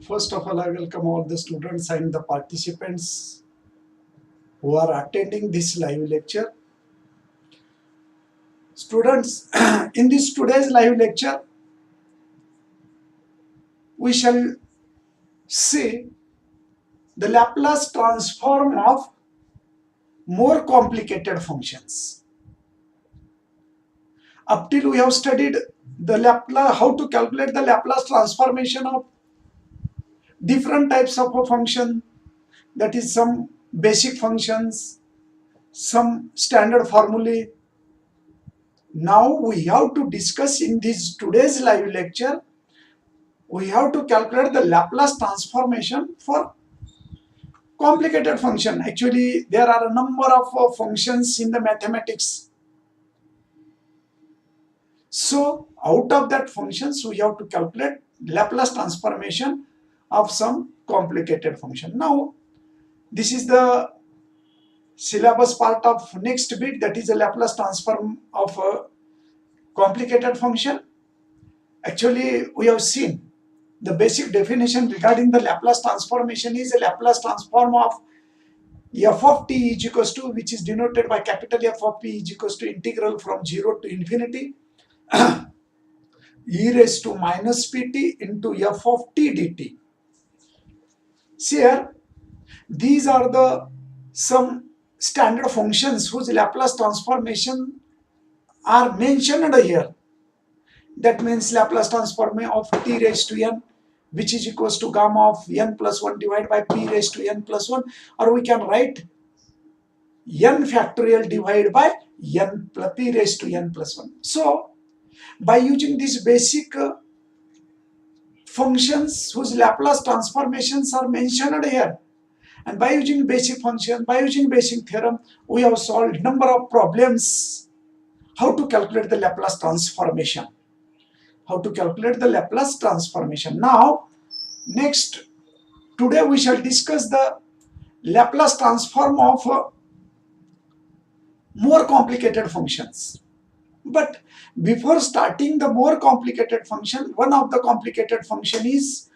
First of all, I welcome all the students and the participants who are attending this live lecture. Students, in this today's live lecture, we shall see the Laplace transform of more complicated functions. Up till we have studied the Laplace, how to calculate the Laplace transformation of different types of a function, that is some basic functions, some standard formulae. Now we have to discuss in this today's live lecture, we have to calculate the Laplace transformation for complicated function. Actually, there are a number of functions in the mathematics. So out of that functions, we have to calculate Laplace transformation of some complicated function. Now, this is the syllabus part of next bit, that is a Laplace transform of a complicated function. Actually, we have seen the basic definition regarding the Laplace transformation is a Laplace transform of f of t is equals to, which is denoted by capital F of p is equals to integral from 0 to infinity e raised to minus pt into f of t dt. See here, these are the some standard functions whose Laplace transformation are mentioned here. That means Laplace transform of t raised to n, which is equals to gamma of n plus 1 divided by p raised to n plus 1, or we can write n factorial divided by n plus p raised to n plus 1. So, by using these basic functions whose Laplace transformations are mentioned here, and by using basic function, by using basic theorem, we have solved number of problems how to calculate the Laplace transformation. How to calculate the Laplace transformation. Now, next, today we shall discuss the Laplace transform of more complicated functions. But before starting the more complicated function, one of the complicated function is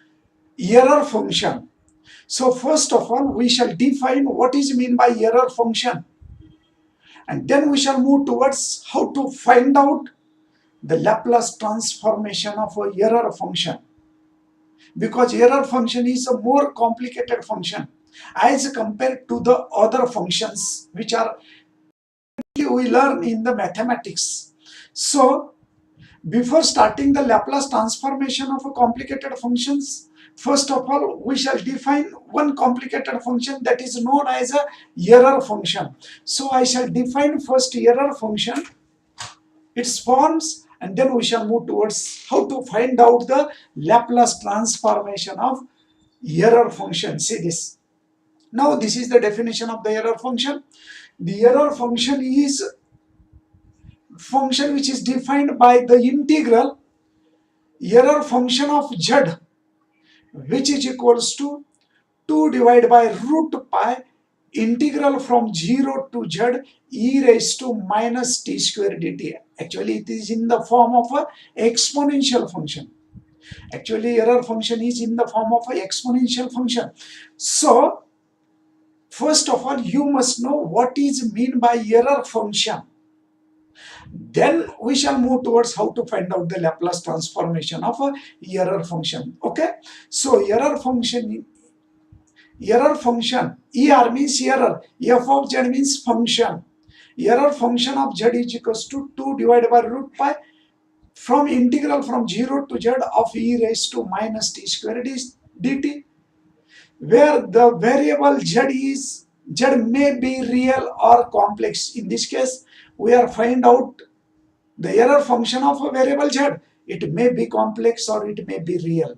error function. So first of all, we shall define what is meant by error function. And then we shall move towards how to find out the Laplace transformation of a error function, because error function is a more complicated function as compared to the other functions which are we learn in the mathematics. So before starting the Laplace transformation of a complicated functions, first of all we shall define one complicated function that is known as a error function. So I shall define first error function, its forms, and then we shall move towards how to find out the Laplace transformation of error function. See this. Now this is the definition of the error function. The error function is function which is defined by the integral error function of z, which is equals to 2 divided by root pi integral from 0 to z e raised to minus t square dt. Actually, it is in the form of an exponential function. Actually, error function is in the form of an exponential function. So, first of all, you must know what is meant by error function. Then we shall move towards how to find out the Laplace transformation of a error function. Okay? So, error function, ER means error, f of z means function. Error function of z is equals to 2 divided by root pi from integral from 0 to z of e raised to minus t square dt, where the variable z may be real or complex. In this case, we are find out the error function of a variable z. It may be complex or it may be real.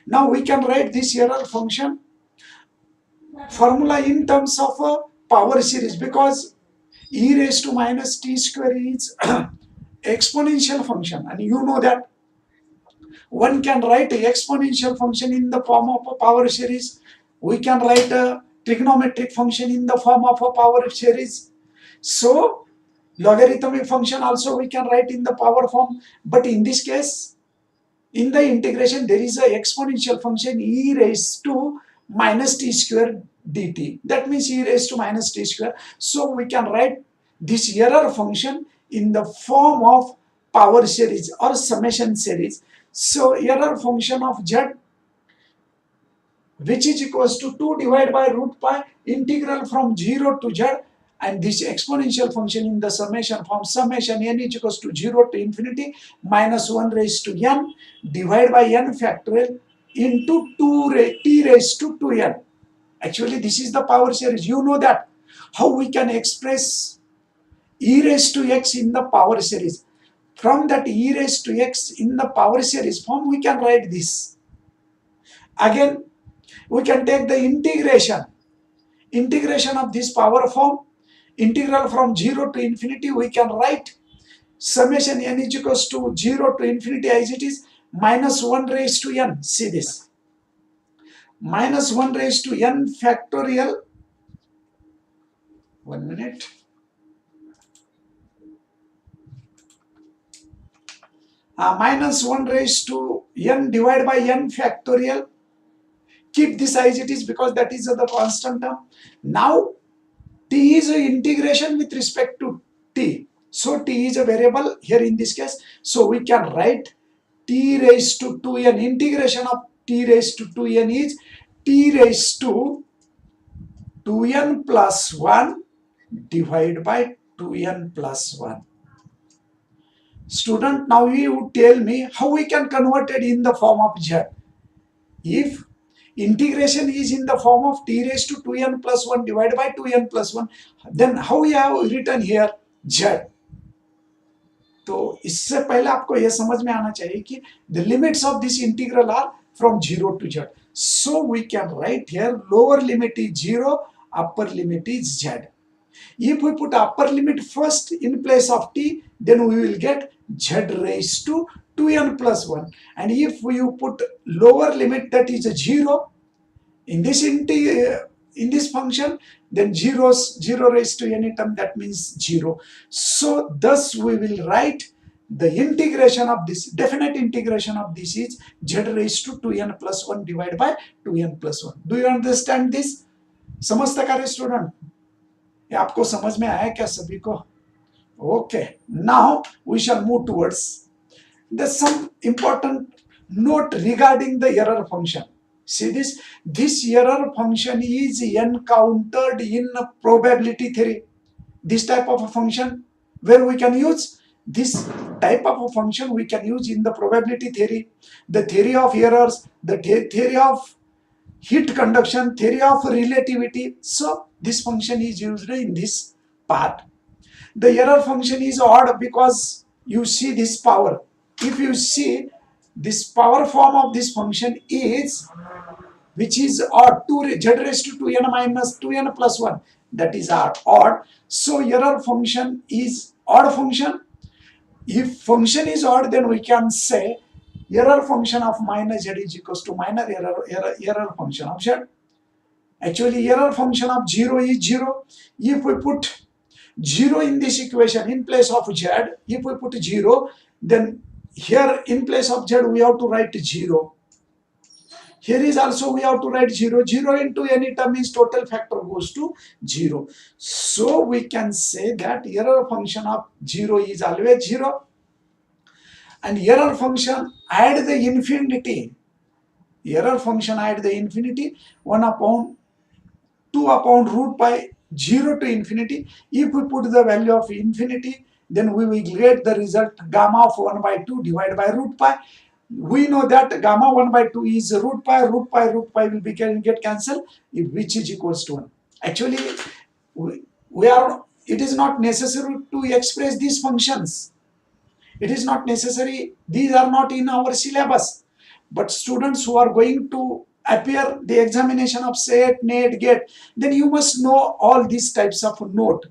Now we can write this error function formula in terms of a power series, because e raised to minus t square is exponential function, and you know that one can write an exponential function in the form of a power series. We can write a trigonometric function in the form of a power series. So logarithmic function also we can write in the power form, but in this case In the integration, there is a exponential function e raised to minus t square dt. That means e raised to minus t square. So we can write this error function in the form of power series or summation series. So error function of z, which is equals to 2 divided by root pi integral from 0 to z, and this exponential function in the summation form, summation n is equals to 0 to infinity minus 1 raised to n divided by n factorial into 2 t raised to 2n. Actually, this is the power series. You know that how we can express e raised to x in the power series. From that e raised to x in the power series form, we can write this. Again, we can take the integration of this power form, integral from 0 to infinity. We can write summation n is equals to 0 to infinity as it is minus 1 raised to n. See this, minus 1 raised to n factorial, 1 minute, minus 1 raised to n divided by n factorial. Keep this as it is because that is the constant term. Now t is a integration with respect to t. So t is a variable here in this case. So we can write t raised to 2n. Integration of t raised to 2n is t raised to 2n plus 1 divided by 2n plus 1. Student, now you tell me how we can convert it in the form of z. If integration is in the form of t raised to 2n plus 1 divided by 2n plus 1, then how we have written here z. तो इससे पहले आपको यह समझ में आना चाहिए कि the limits of this integral are from 0 to z. So we can write here lower limit is 0, upper limit is z. If we put upper limit first in place of t, then we will get z raised to 2n plus 1. And if you put lower limit, that is a 0, in this function, then 0 raised to any term, that means 0. So thus we will write the integration of this, definite integration of this is z raised to 2n plus 1 divided by 2n plus 1. Do you understand this? समझता क्या रे student? ये आपको समझ में आया क्या सभी को? Okay, now we shall move towards there's some important note regarding the error function. See this error function is encountered in probability theory. This type of a function where we can use this type of a function we can use in the probability theory, the theory of errors, the theory of heat conduction, theory of relativity. So this function is used in this part. The error function is odd because you see this power. If you see this power form of this function is, which is odd, 2 z raised to 2n minus 2n plus 1, that is odd. So error function is odd function. If function is odd, then we can say error function of minus z is equals to minus error function of z. Actually, error function of 0 is 0. If we put 0 in this equation in place of z, if we put 0, then here in place of z we have to write 0. Here is also we have to write 0. 0 into any term means total factor goes to 0. So we can say that error function of 0 is always 0. And error function at the infinity, error function at the infinity, 1 upon 2 upon root pi 0 to infinity. If we put the value of infinity, then we will get the result gamma of 1 by 2 divided by root pi. We know that gamma 1 by 2 is root pi will be get cancelled, which is equals to 1. Actually, it is not necessary to express these functions. It is not necessary. These are not in our syllabus. But students who are going to appear the examination of SET, NET, GATE, then you must know all these types of note.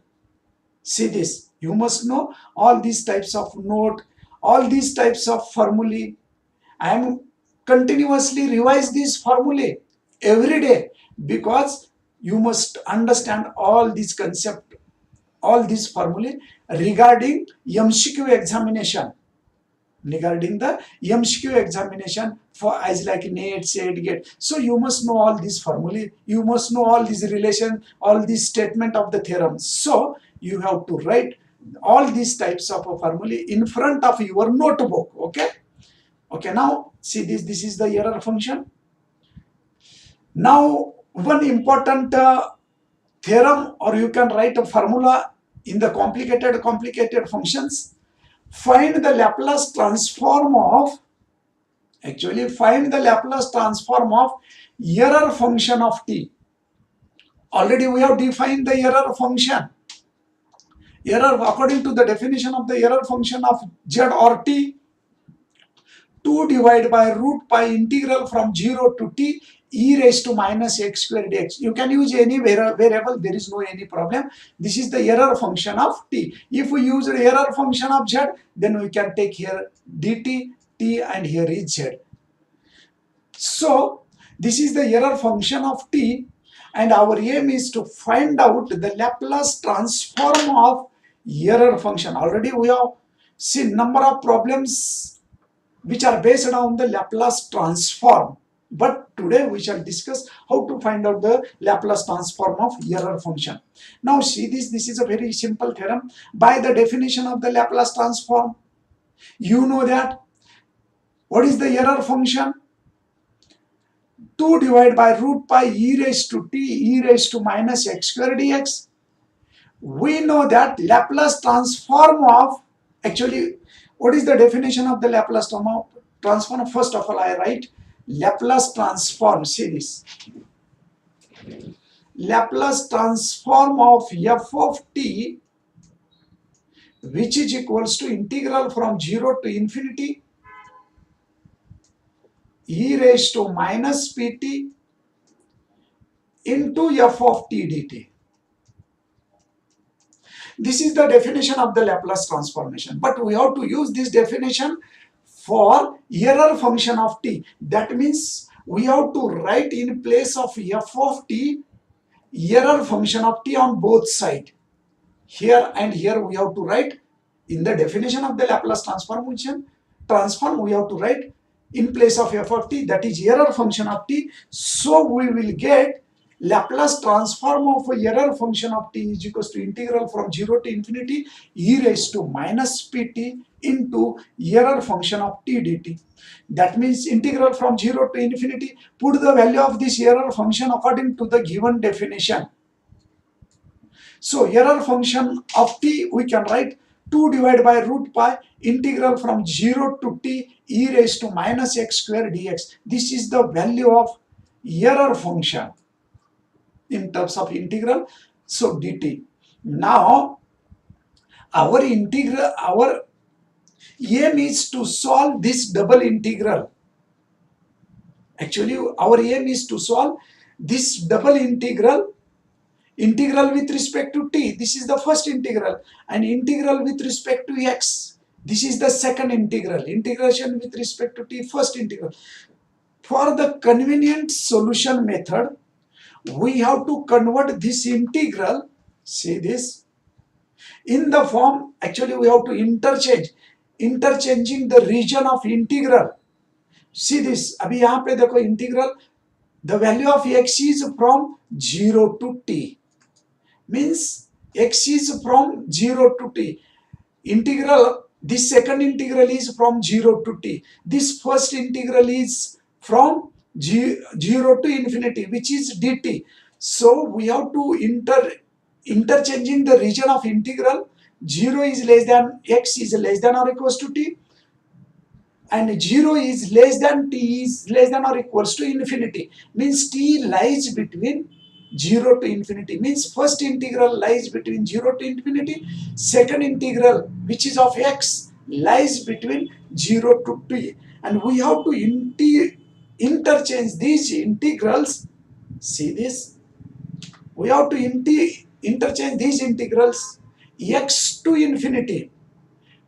See this. You must know all these types of note, all these types of formulae. I am continuously revise these formulae every day because you must understand all these concepts, all these formulae regarding M.C.Q. examination. regarding the M.Sc.Q examination for as like NET, SET, GATE. So you must know all these formulae, you must know all these relation, all these statement of the theorems. So you have to write all these types of formulae in front of your notebook. Okay. Okay, now see this is the error function. Now one important theorem, or you can write a formula in the complicated functions. Find the Laplace transform of, actually find the Laplace transform of error function of t. Already we have defined the error function. Error, according to the definition of the error function of z or t, 2 divided by root pi integral from 0 to t e raised to minus x square dx. You can use any variable, there is no any problem. This is the error function of t. If we use the error function of z, then we can take here dt, t, and here is z. So this is the error function of t, and our aim is to find out the Laplace transform of error function. Already we have seen number of problems which are based on the Laplace transform. But today we shall discuss how to find out the Laplace transform of error function. Now see this is a very simple theorem. By the definition of the Laplace transform, you know that what is the error function? 2 divided by root pi e raised to t e raised to minus x square dx. We know that Laplace transform of, actually what is the definition of the Laplace transform? First of all, I write Laplace transform. See this. Laplace transform of f of t, which is equals to integral from 0 to infinity e raised to minus pt into f of t dt. This is the definition of the Laplace transformation. But we have to use this definition for error function of t. That means we have to write in place of f of t error function of t on both sides. Here and here we have to write in the definition of the Laplace transform, we have to write in place of f of t, that is error function of t. So we will get Laplace transform of error function of t is equals to integral from 0 to infinity e raised to minus pt into error function of t dt. That means integral from 0 to infinity, put the value of this error function according to the given definition. So error function of t we can write 2 divided by root pi integral from 0 to t e raised to minus x square dx. This is the value of error function in terms of integral, so dt. Now our aim is to solve this double integral. Actually our aim is to solve this double integral with respect to t, this is the first integral, and integral with respect to x, this is the second integral, integration with respect to t, first integral. For the convenient solution method, we have to convert this integral, see this, in the form, actually we have to interchanging the region of integral. See this, abhi yahan pe dekho integral, the value of x is from 0 to t, means x is from 0 to t. Integral, this second integral is from 0 to t. This first integral is from 0 to infinity, which is dt. So we have to interchanging the region of integral. 0 is less than, x is less than or equals to t, and 0 is less than, t is less than or equals to infinity, means t lies between 0 to infinity, means first integral lies between 0 to infinity, second integral which is of x lies between 0 to t, and we have to interchange these integrals. See this, we have to interchange these integrals x to infinity.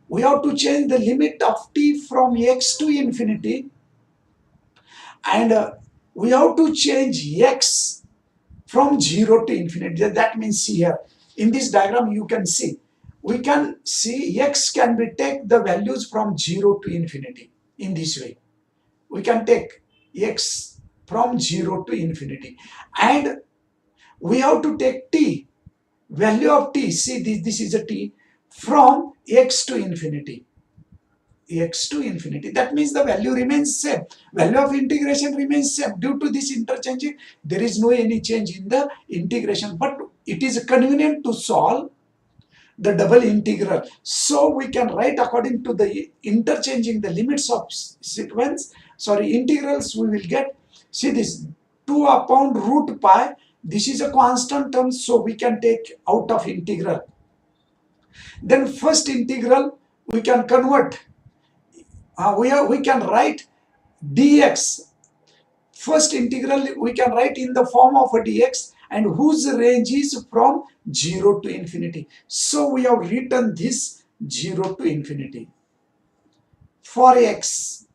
We have to change the limit of t from x to infinity, and we have to change x from 0 to infinity. That means see here in this diagram you can see we can see x can be take the values from 0 to infinity in this way. We can take x from 0 to infinity, and we have to take t, value of t, see this is a t, from x to infinity. X to infinity, that means the value remains same, value of integration remains same. Due to this interchanging, there is no any change in the integration, but it is convenient to solve the double integral. So we can write according to the interchanging the limits of integrals, we will get, see this 2 upon root pi, this is a constant term, so we can take out of integral. Then first integral we can convert, we can write dx, first integral we can write in the form of a dx, and whose range is from 0 to infinity. So we have written this 0 to infinity for x,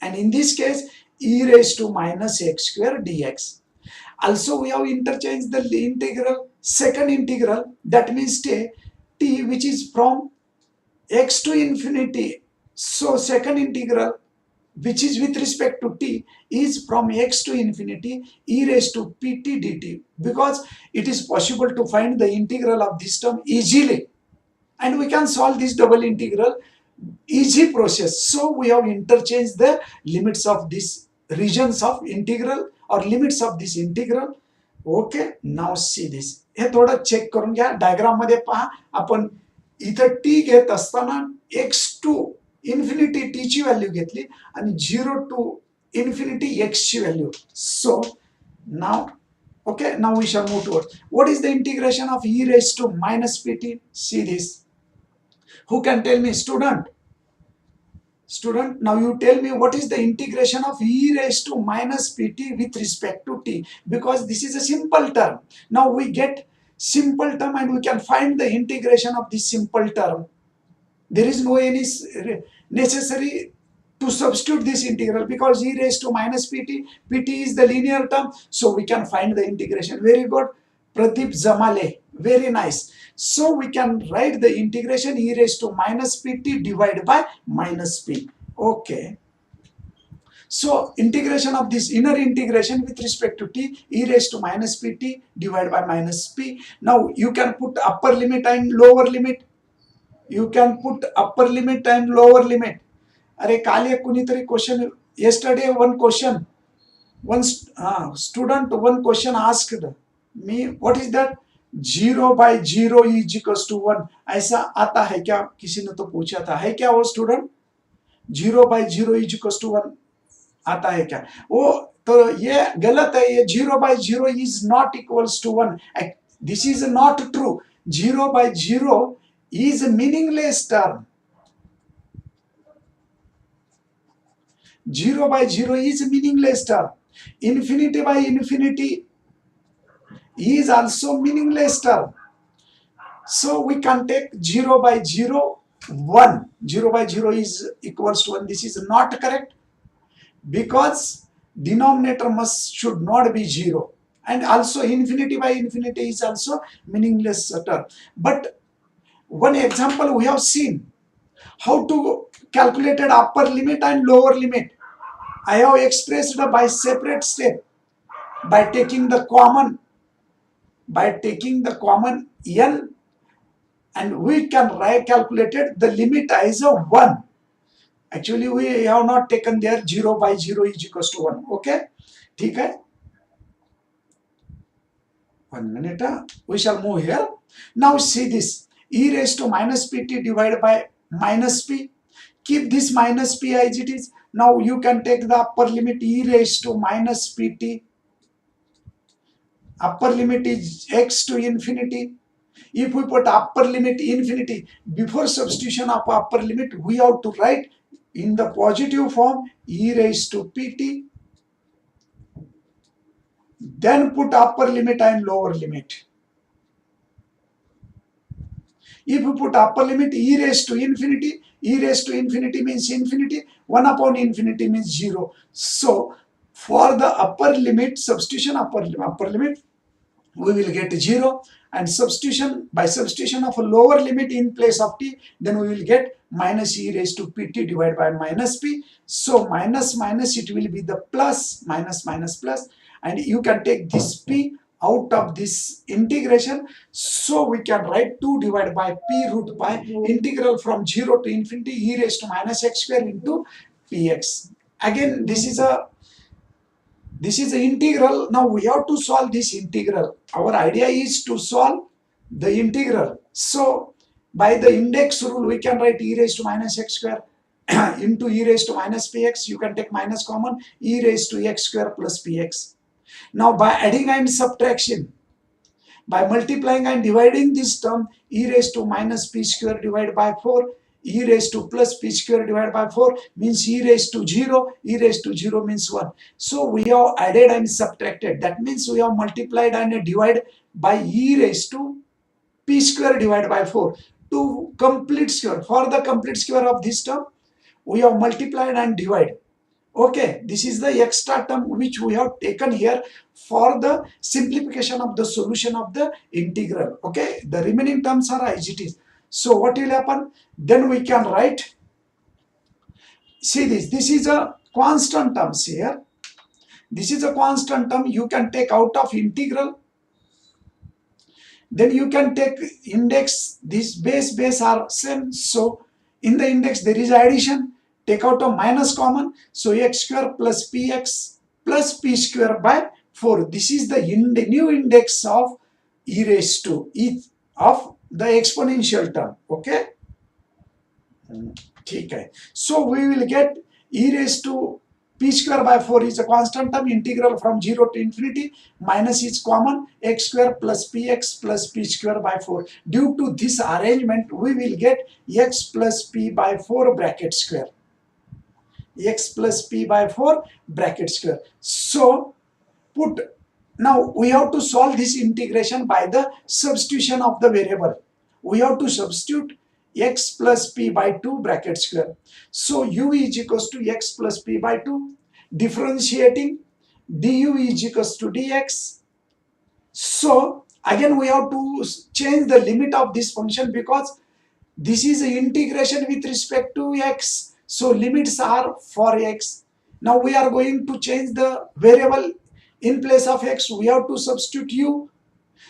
and in this case e raised to minus x square dx. Also we have interchanged the integral, second integral, that means t which is from x to infinity. So second integral which is with respect to t is from x to infinity e raised to pt dt, because it is possible to find the integral of this term easily, and we can solve this double integral easy process. So we have interchanged the limits of this regions of integral or limits of this integral. Okay, now see this, हे थोडं check करून घ्या. Diagram मध्ये पहा, आपण इथं T घेत असताना x टू इन्फिनिटी टी ची व्हॅल्यू घेतली आणि 0 टू इन्फिनिटी x ची value. So now okay, now we shall move towards what is the integration of e raised to minus pt. See this, who can tell me? Student, now you tell me what is the integration of e raised to minus pt with respect to t, because this is a simple term. Now we get simple term and we can find the integration of this simple term. There is no any necessary to substitute this integral, because e raised to minus pt is the linear term, so we can find the integration. Very good, Pradeep Zamale, very nice. So we can write the integration e raised to minus pt divided by minus p. Okay. So integration of this inner integration with respect to t, e raised to minus pt divided by minus p. Now you can put upper limit and lower limit. You can put upper limit and lower limit. अरे काल एक कुणीतरी question, yesterday one question, one student one question asked me, what is that 0 by 0 is equals to 1, ऐसा आता है क्या? किसी ने तो पूछा था, है क्या वो student? 0 by 0 is equals to 1 आता है क्या? वो तो ये गलत है, ये 0 by 0 is not equals to 1. This is not true. 0 by 0 is a meaningless term. 0 by 0 is a meaningless term. Infinity by infinity is also meaningless term. So we can take 0 by 0, 1. 0 by 0 is equals to 1. This is not correct, because denominator should not be 0. And also infinity by infinity is also meaningless term. But one example we have seen, how to calculate upper limit and lower limit. I have expressed by separate step, by taking the common n, and we can calculate the limit as a 1. Actually we have not taken there 0 by 0 is equals to 1. Okay, ठीक है? 1 minute, we shall move here. Now see this, e raised to minus pt divided by minus p. Keep this minus p as it is. Now you can take the upper limit e raised to minus pt. Upper limit is x to infinity. If we put upper limit infinity, before substitution of upper limit, we have to write in the positive form e raised to pt. Then put upper limit and lower limit. If you put upper limit e raised to infinity means infinity, 1 upon infinity means 0. So for the upper limit, substitution upper limit, we will get 0, and by substitution of a lower limit in place of t, then we will get minus e raised to pt divided by minus p. So minus minus, it will be the plus, minus minus plus, and you can take this p out of this integration. So we can write 2 divided by p root pi integral from 0 to infinity e raised to minus x square into px. Again, this is the integral. Now we have to solve this integral. Our idea is to solve the integral. So by the index rule, we can write e raised to minus x square into e raised to minus px. You can take minus common, e raised to x square plus px. Now by adding and subtraction, by multiplying and dividing this term, e raised to minus p square divided by 4, e raised to plus p square divided by 4 means e raised to 0, e raised to 0 means 1. So we have added and subtracted. That means we have multiplied and divided by e raised to p square divided by 4 to complete square. For the complete square of this term, we have multiplied and divided. Okay, this is the extra term which we have taken here for the simplification of the solution of the integral. Okay, the remaining terms are as it is. So what will happen? Then we can write, see this is a constant terms here. This is a constant term. You can take out of integral. Then you can take index. This base are same. So in the index there is addition. Take out a minus common, so x square plus px plus p square by 4. This is the new index of e raised to e of the exponential term. Okay. Okay. So we will get e raised to p square by 4 is a constant term, integral from 0 to infinity, minus is common, x square plus px plus p square by 4. Due to this arrangement, we will get x plus p by 4 bracket square. X plus p by 4 bracket square. So now we have to solve this integration by the substitution of the variable. We have to substitute x plus p by 2 bracket square. So u is equals to x plus p by 2. Differentiating, du is equals to dx. So again we have to change the limit of this function because this is an integration with respect to x. So limits are for x. Now we are going to change the variable. In place of x, we have to substitute u.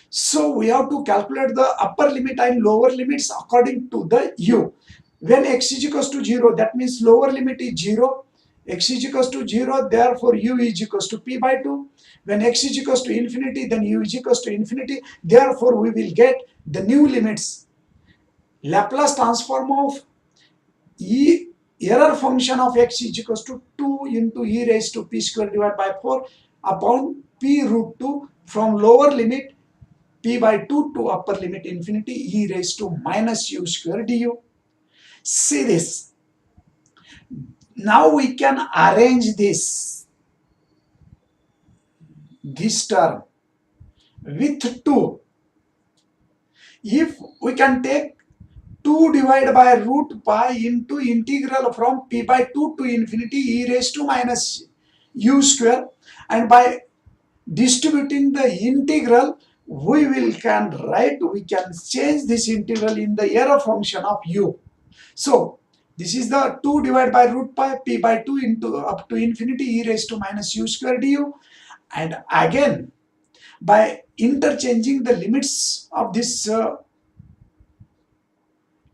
So we have to calculate the upper limit and lower limits according to the u. When x is equals to 0, that means lower limit is 0. X is equals to 0, therefore u is equals to p by 2. When x is equals to infinity, then u is equals to infinity. Therefore we will get the new limits. Laplace transform of error function of x is equals to 2 into e raised to p square divided by 4 upon p root 2 from lower limit p by 2 to upper limit infinity e raised to minus u square du. See this. Now we can arrange this term with 2. If we can take 2 divided by root pi into integral from p by 2 to infinity e raised to minus u square, and by distributing the integral we can change this integral in the error function of u. So this is the 2 divided by root pi p by 2 into up to infinity e raised to minus u square du, and again by interchanging the limits of this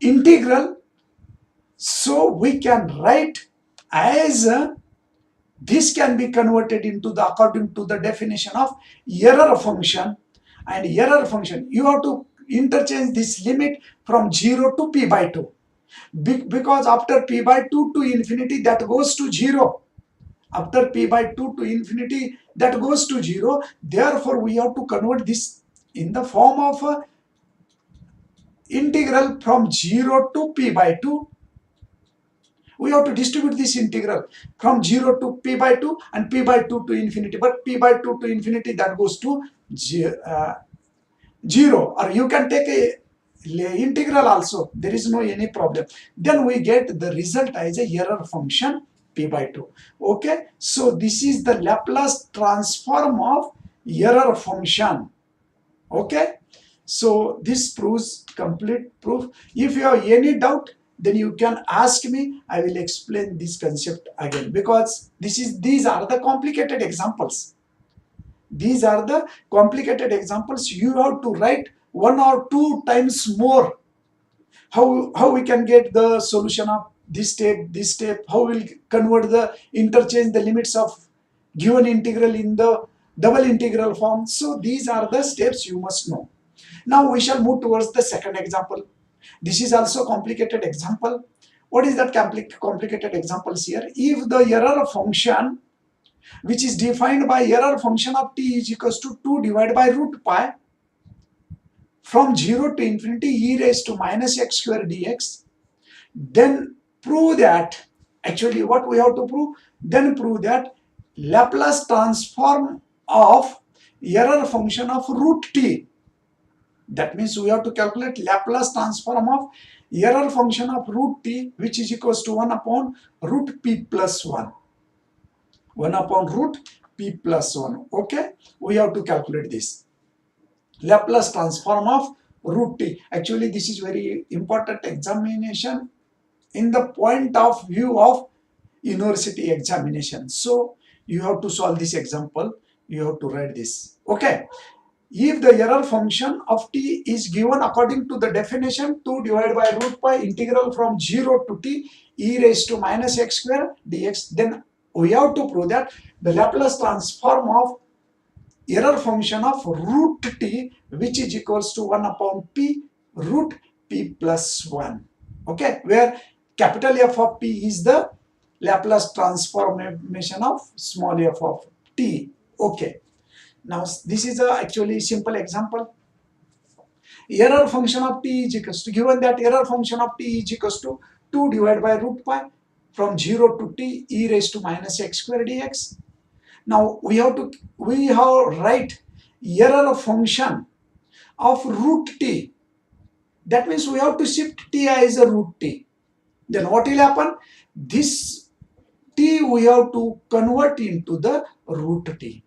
integral, so we can write as this can be converted into the according to the definition of error function. And error function, you have to interchange this limit from 0 to p by 2 because after p by 2 to infinity that goes to 0. After p by 2 to infinity that goes to 0. Therefore we have to convert this in the form of a integral from 0 to p by 2. We have to distribute this integral from 0 to p by 2 and p by 2 to infinity. But p by 2 to infinity that goes to 0. Or you can take a integral also. There is no any problem. Then we get the result as a error function p by 2. Okay. So this is the Laplace transform of error function. Okay, so this proves complete proof. If you have any doubt, then you can ask me. I will explain this concept again, because these are the complicated examples. These are the complicated examples. You have to write one or two times more. How we can get the solution of this step, how we'll convert the interchange the limits of given integral in the double integral form. So these are the steps you must know. Now we shall move towards the second example. This is also complicated example. What is that complicated examples here? If the error function, which is defined by error function of t is equals to 2 divided by root pi from 0 to infinity e raised to minus x square dx, then prove that, actually what we have to prove, then prove that Laplace transform of error function of root t. That means we have to calculate Laplace transform of error function of root t, which is equals to 1 upon root p plus 1. 1 upon root p plus 1. Okay, we have to calculate this Laplace transform of root t. Actually, this is very important examination in the point of view of university examination. So you have to solve this example. You have to write this. Okay. If the error function of t is given according to the definition 2 divided by root pi integral from 0 to t e raised to minus x square dx, then we have to prove that the Laplace transform of error function of root t, which is equals to 1 upon p root p plus 1. Okay, where capital F of p is the Laplace transformation of small f of t. Okay, now this is a actually simple example. Error function of t is equals to, given that error function of t is equals to 2 divided by root pi from 0 to t e raised to minus x square dx. Now we have write error function of root t. That means we have to shift t as a root t. Then what will happen? This t we have to convert into the root t.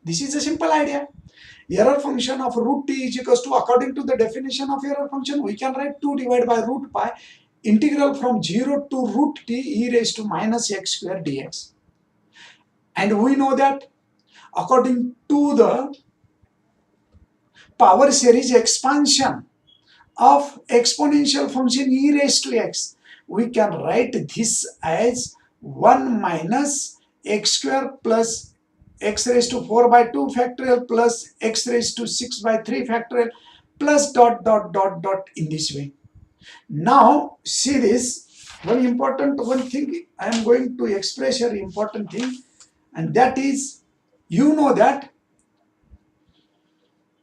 This is a simple idea. Error function of root t is equals to, according to the definition of error function, we can write 2 divided by root pi integral from 0 to root t e raised to minus x square dx. And we know that according to the power series expansion of exponential function e raised to x, we can write this as 1 minus x square plus x raised to 4 by 2 factorial plus x raised to 6 by 3 factorial plus dot dot dot dot in this way. Now see this, one thing I am going to express here, important thing, and that is, you know that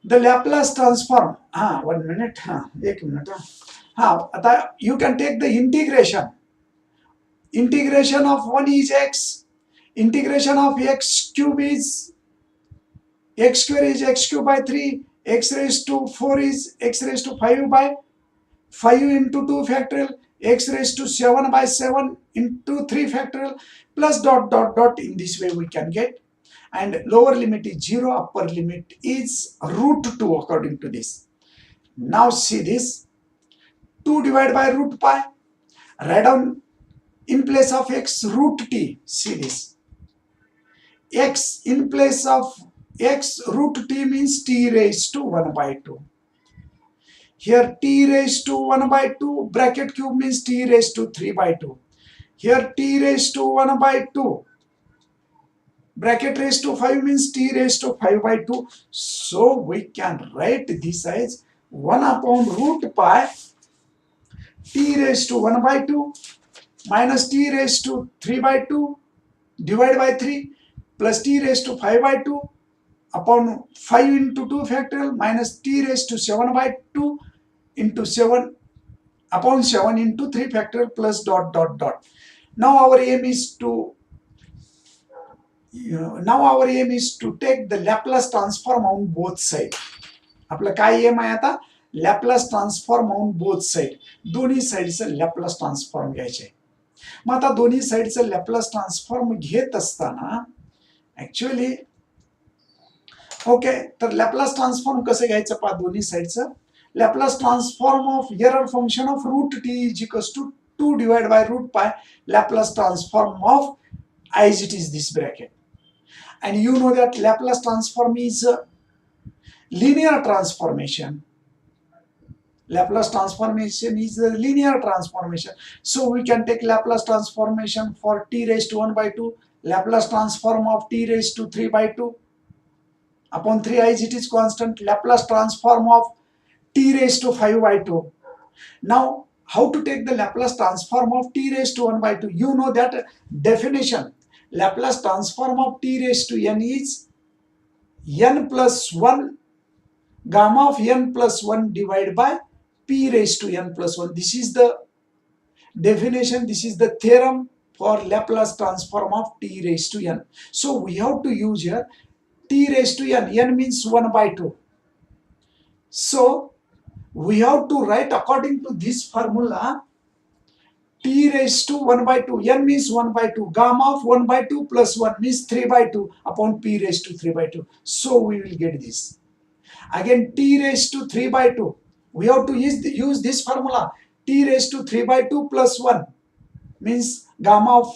the Laplace transform, 1 minute, एक minute, you can take the integration of 1 is x, integration of x cube is x square is x cube by 3, x raised to 4 is x raised to 5 by 5 into 2 factorial, x raised to 7 by 7 into 3 factorial plus dot dot dot, in this way we can get. And lower limit is 0, upper limit is root 2 according to this. Now see this, 2 divided by root pi, write down in place of x root t. See this, x in place of x root t means t raised to 1 by 2. Here t raised to 1 by 2 bracket cube means t raised to 3 by 2. Here t raised to 1 by 2 bracket raised to 5 means t raised to 5 by 2. So we can write this as 1 upon root pi t raised to 1 by 2 minus t raised to 3 by 2 divided by 3 plus t raised to 5 by 2 upon 5 into 2 factorial minus t raised to 7 by 2 into 7 upon 7 into 3 factorial plus dot dot dot. Now our aim is to take the Laplace transform on both sides. आपलं काय M आहे आता? Laplace transform on both sides. दोन्ही साइडचं Laplace transform घ्यायचे. मग आता दोन्ही साइडचं Laplace transform घेत असताना ऍक्च्युअली ओके, तर लॅपलास ट्रान्सफॉर्म कसं घ्यायचं पहा दोन्ही साईडचं. Laplace transform of error function of root t is equals to 2 divided by root pi Laplace transform of as it is this bracket. And you know that Laplace transform is a linear transformation. Laplace transformation is a linear transformation. So we can take Laplace transformation for t raised to 1 by 2, Laplace transform of t raised to 3 by 2 upon 3 as it is constant, Laplace transform of t raised to 5 by 2. Now, how to take the Laplace transform of t raised to 1 by 2? You know that definition. Laplace transform of t raised to n is n plus 1 gamma of n plus 1 divided by p raised to n plus 1. This is the definition, this is the theorem for Laplace transform of t raised to n. So we have to use here t raised to n. N means 1 by 2. So we have to write according to this formula t raised to 1 by 2. N means 1 by 2. Gamma of 1 by 2 plus 1 means 3 by 2 upon p raised to 3 by 2. So we will get this. Again t raised to 3 by 2. We have to use this formula. T raised to 3 by 2 plus 1 means gamma of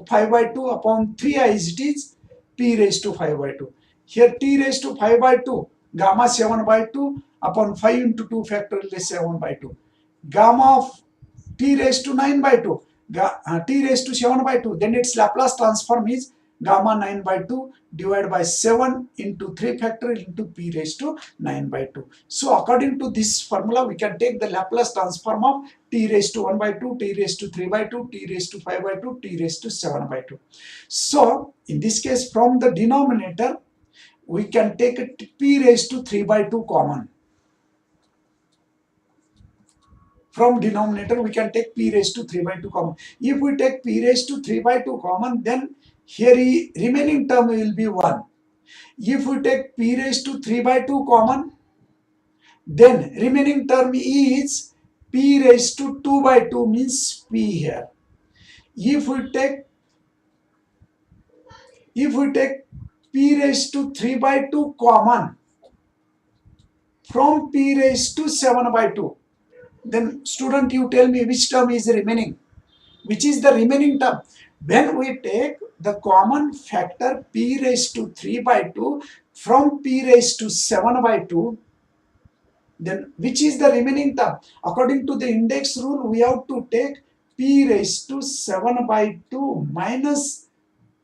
5 by 2 upon 3 as it is p raised to 5 by 2. Here t raised to 5 by 2, gamma 7 by 2 upon 5 into 2 factorial is 7 by 2. Gamma of t raised to 9 by 2, t raised to 7 by 2, then its Laplace transform is gamma 9 by 2 divided by 7 into 3 factorial into p raised to 9 by 2. So according to this formula, we can take the Laplace transform of t raised to 1 by 2, t raised to 3 by 2, t raised to 5 by 2, t raised to 7 by 2. So in this case, from the denominator, we can take p raised to 3 by 2 common. From denominator, we can take p raised to 3 by 2 common. If we take p raised to 3 by 2 common, then here remaining term will be 1. If we take p raised to 3 by 2 common, then remaining term is p raised to 2 by 2 means p here. If we take p raised to 3 by 2 common from p raised to 7 by 2, then student, you tell me which term is remaining, which is the remaining term. When we take the common factor p raised to 3 by 2 from p raised to 7 by 2, then which is the remaining term? According to the index rule, we have to take p raised to 7 by 2 minus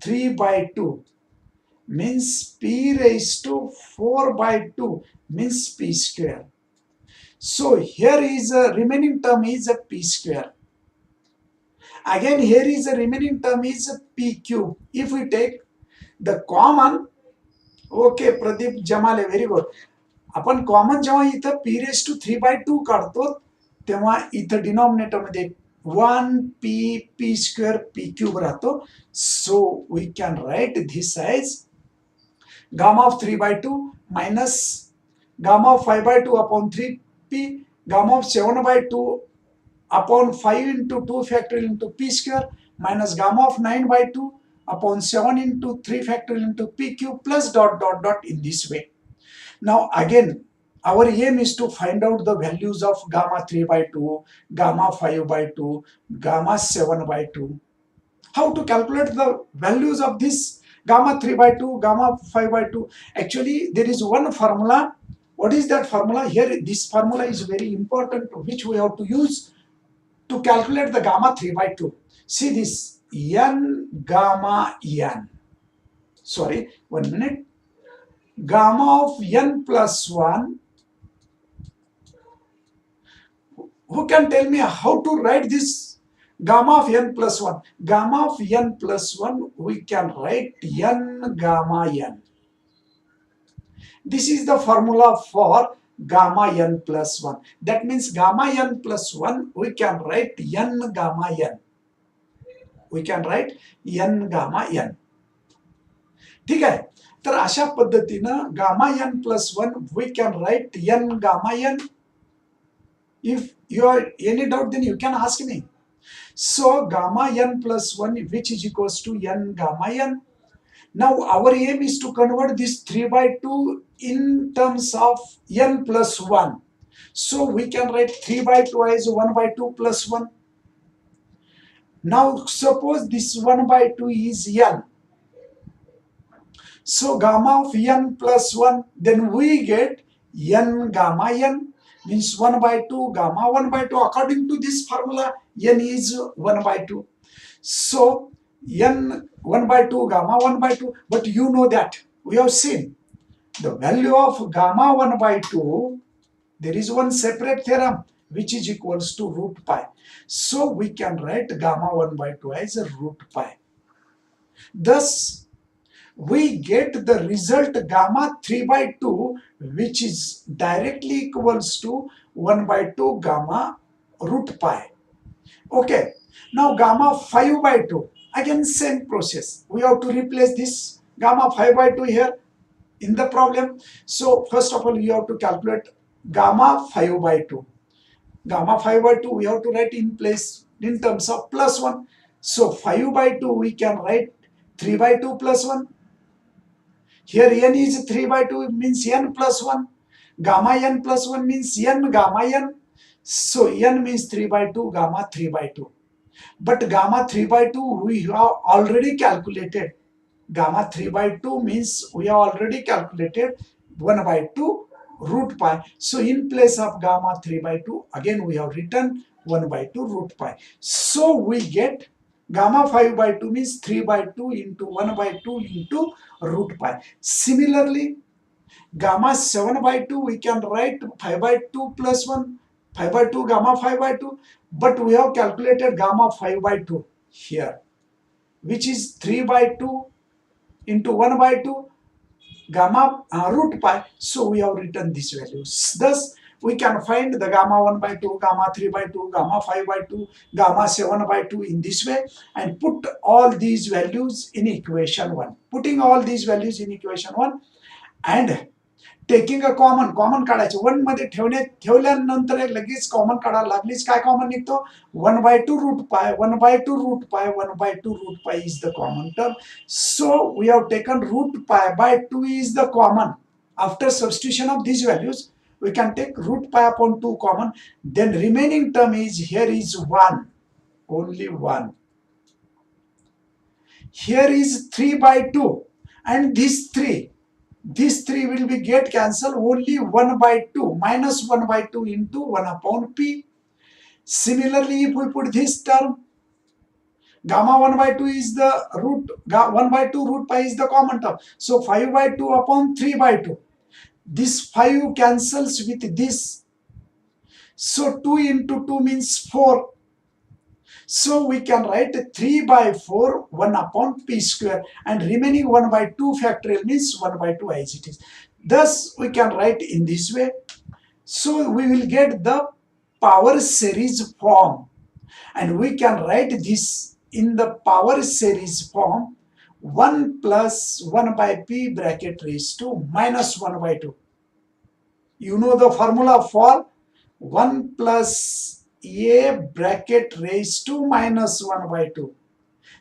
3 by 2 means p raised to 4 by 2 means p square. So here is a remaining term is a p square. Again here is a remaining term is a p cube. If we take the common, okay Pradeep Jamale, very good. आपण common जेव्हा इथं p raised to 3 by 2 काढतो तेव्हा इथं denominator मध्ये 1 p square p cube राहतो. So we can write this as gamma of 3 by 2 minus gamma of 5 by 2 upon 3p, gamma of 7 by 2 upon 5 into 2 factorial into p square minus gamma of 9 by 2 upon 7 into 3 factorial into p cube plus dot dot dot in this way. Now again, our aim is to find out the values of gamma 3 by 2, gamma 5 by 2, gamma 7 by 2. How to calculate the values of this gamma 3 by 2, gamma 5 by 2? Actually, there is one formula. What is that formula? Here, this formula is very important, which we have to use to calculate the gamma 3 by 2. See this, n gamma n. Sorry, 1 minute. Gamma of n plus 1. Who can tell me how to write this gamma of n plus 1? Gamma of n plus 1, we can write n gamma n. This is the formula for gamma n plus 1. That means gamma n plus 1, we can write n gamma n. We can write n gamma n. ठीक आहे. तर अशा पद्धतीनं gamma n plus 1, we can write n gamma n. If you are any doubt, then you can ask me. So gamma n plus 1, which is equals to n gamma n. Now our aim is to convert this 3 by 2 in terms of n plus 1. So we can write 3 by 2 as 1 by 2 plus 1. Now suppose this 1 by 2 is n. So gamma of n plus 1, then we get n gamma n, means 1 by 2 gamma 1 by 2. According to this formula, n is 1 by 2. So n 1 by 2 gamma 1 by 2, but you know that we have seen the value of gamma 1 by 2, there is one separate theorem which is equals to root pi. So we can write gamma 1 by 2 as a root pi. Thus we get the result gamma 3 by 2, which is directly equals to 1 by 2 gamma root pi. Okay, now gamma 5 by 2, again same process. We have to replace this gamma 5 by 2 here in the problem. So first of all, you have to calculate gamma 5 by 2. Gamma 5 by 2 we have to write in place in terms of plus 1. So 5 by 2 we can write 3 by 2 plus 1. Here n is 3 by 2 means n plus 1. Gamma n plus 1 means n gamma n. So n means 3 by 2 gamma 3 by 2. But gamma 3 by 2 we have already calculated. Gamma 3 by 2 means we have already calculated 1 by 2 root pi. So in place of gamma 3 by 2, again we have written 1 by 2 root pi. So we get gamma 5 by 2 means 3 by 2 into 1 by 2 into root pi. Similarly, gamma 7 by 2 we can write 5 by 2 plus 1, 5 by 2 gamma 5 by 2, but we have calculated gamma 5 by 2 here, which is 3 by 2 into 1 by 2 gamma root pi. So we have written these values. Thus we can find the gamma 1 by 2, gamma 3 by 2, gamma 5 by 2, gamma 7 by 2 in this way, and put all these values in equation 1. Putting all these values in equation 1 and taking a common काढायचं 1 मध्ये ठेवल्यानंतर लगेच common काढायला लागलीच काय common निघतो 1 by 2 root pi, 1 by 2 root pi, 1 by 2 root pi is the common term. So we have taken root pi by 2 is the common. After substitution of these values, we can take root pi upon 2 common. Then remaining term is here is 1, only 1. Here is 3 by 2 and this 3. These 3 will be get cancelled, only 1 by 2 minus 1 by 2 into 1 upon p. Similarly, if we put this term, gamma 1 by 2 is the root, 1 by 2 root pi is the common term. So 5 by 2 upon 3 by 2. This 5 cancels with this. So 2 into 2 means 4. So we can write 3 by 4, 1 upon p square, and remaining 1 by 2 factorial means 1 by 2 as it is. Thus we can write in this way. So we will get the power series form, and we can write this in the power series form 1 plus 1 by p bracket raised to minus 1 by 2. You know the formula for 1 plus a bracket raised to minus 1 by 2.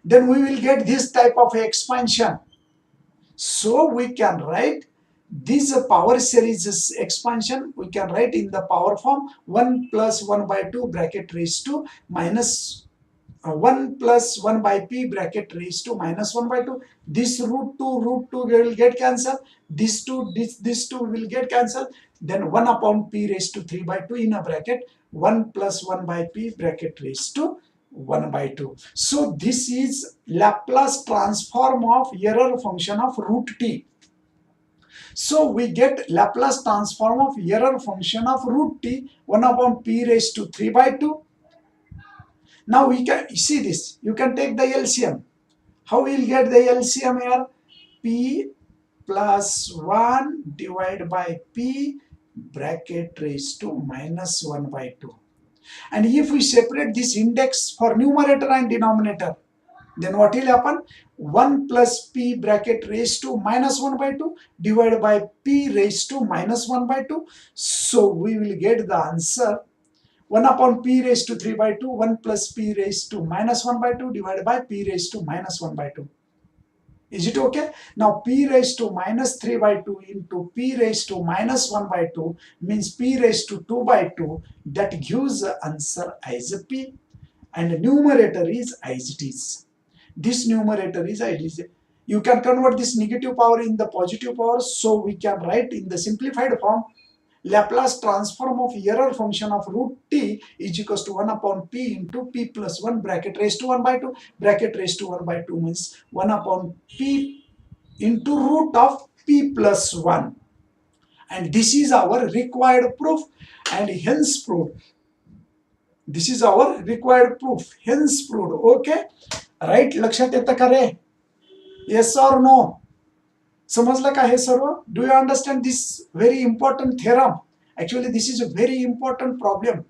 Then we will get this type of expansion. So we can write this power series expansion, we can write in the power form 1 plus 1 by 2 bracket raised to minus 1 plus 1 by p bracket raised to minus 1 by 2. This root 2 will get cancelled. This 2 will get cancelled. Then 1 upon p raised to 3 by 2 in a bracket 1 plus 1 by p bracket raised to 1 by 2. So this is Laplace transform of error function of root t. So we get Laplace transform of error function of root t 1 upon p raised to 3 by 2. Now we can see this. You can take the LCM. How we will get the LCM here? P plus 1 divided by p bracket raised to minus 1 by 2. And if we separate this index for numerator and denominator, then what will happen? 1 plus p bracket raised to minus 1 by 2 divided by p raised to minus 1 by 2. So we will get the answer 1 upon p raised to 3 by 2, 1 plus p raised to minus 1 by 2 divided by p raised to minus 1 by 2. Is it okay? Now p raised to minus 3 by 2 into p raised to minus 1 by 2 means p raised to 2 by 2. That gives the answer as p, and numerator is as it is. This numerator is as it is. You can convert this negative power in the positive power, so we can write in the simplified form Laplace transform of error function of root t is equals to 1 upon p into p plus 1 bracket raised to 1 by 2. Bracket raised to 1 by 2 means 1 upon p into root of p plus 1. And this is our required proof, and hence proved. This is our required proof, hence proved. Okay? Right? लक्षात येतं का रे? Yes or no? समजलं का हे सर्व? Do you understand this very important theorem? Actually, this is a very important problem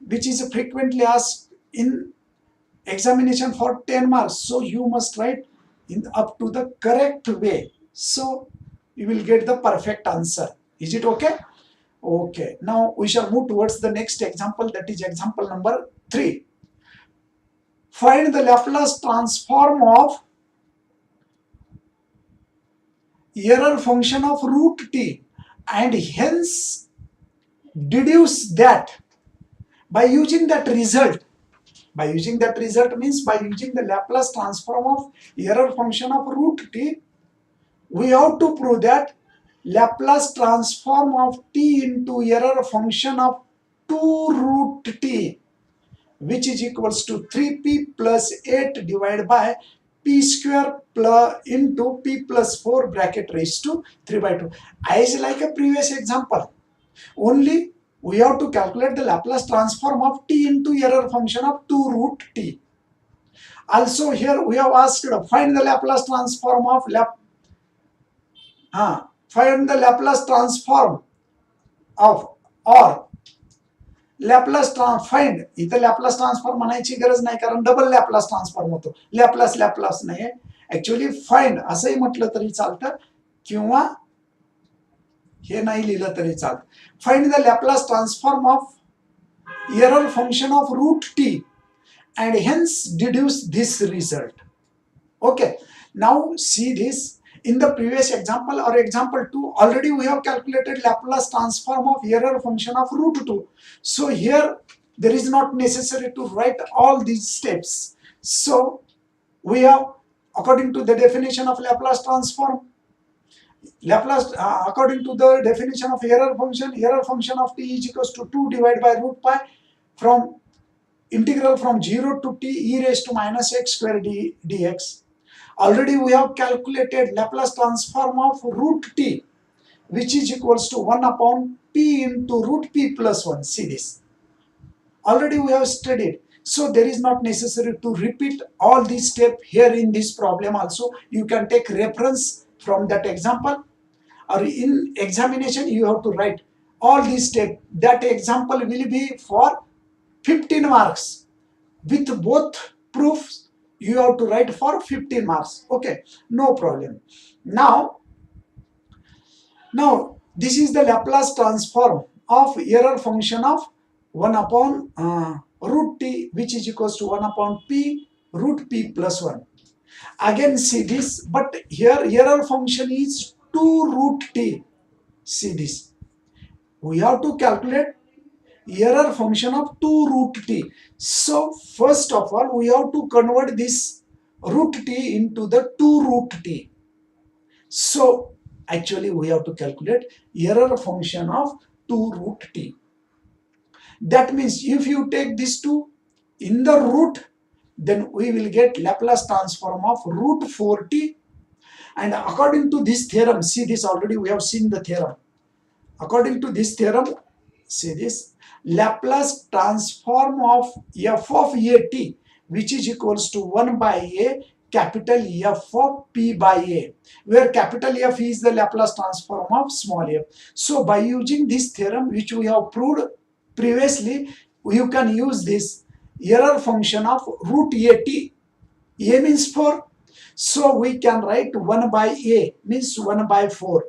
which is frequently asked in examination for 10 marks. So you must write in up to the correct way. So you will get the perfect answer. Is it okay? Okay. Now we shall move towards the next example, that is example number 3. Find the Laplace transform of error function of root t and hence deduce that by using that result. By using that result means by using the Laplace transform of error function of root t, we have to prove that Laplace transform of t into error function of 2 root t, which is equals to 3p plus 8 divided by p square plus into p plus 4 bracket raised to 3 by 2. As like a previous example, only we have to calculate the Laplace transform of t into error function of 2 root t. Also here we have asked find the Laplace transform of find the Laplace transform of or Laplace find. इथं Laplace transform म्हणायची गरज नाही कारण double Laplace transform होतो. Laplace Laplace नाही, actually find असंही म्हटलं तरी चालतं किंवा हे नाही लिहिलं तरी चालतं. Find the Laplace transform of error function of root t and hence deduce this result. Okay, now see this. In the previous example or example 2, already we have calculated Laplace transform of error function of root 2. So here there is not necessary to write all these steps. So we have, according to the definition of Laplace transform, according to the definition of error function of t is equals to 2 divided by root pi from integral from 0 to t e raised to minus x square dx. Already we have calculated Laplace transform of root t, which is equals to 1 upon p into root p plus 1. See this. Already we have studied. So there is not necessary to repeat all these steps here in this problem also. You can take reference from that example, or in examination you have to write all these steps. That example will be for 15 marks. With both proofs you have to write for 15 marks. Okay, no problem. Now this is the Laplace transform of error function of 1 upon root t, which is equals to 1 upon p root p plus 1. Again see this, but here error function is 2 root t. See this. We have to calculate error function of 2 root t. So first of all we have to convert this root t into the 2 root t. So actually we have to calculate error function of 2 root t. That means if you take this 2 in the root, then we will get Laplace transform of root 4t. And according to this theorem, see this, already we have seen the theorem. According to this theorem, see this, Laplace transform of f of a t, which is equals to 1 by a capital F of p by a, where capital F is the Laplace transform of small f. So by using this theorem, which we have proved previously, you can use this error function of root a t. A means 4, so we can write 1 by a means 1 by 4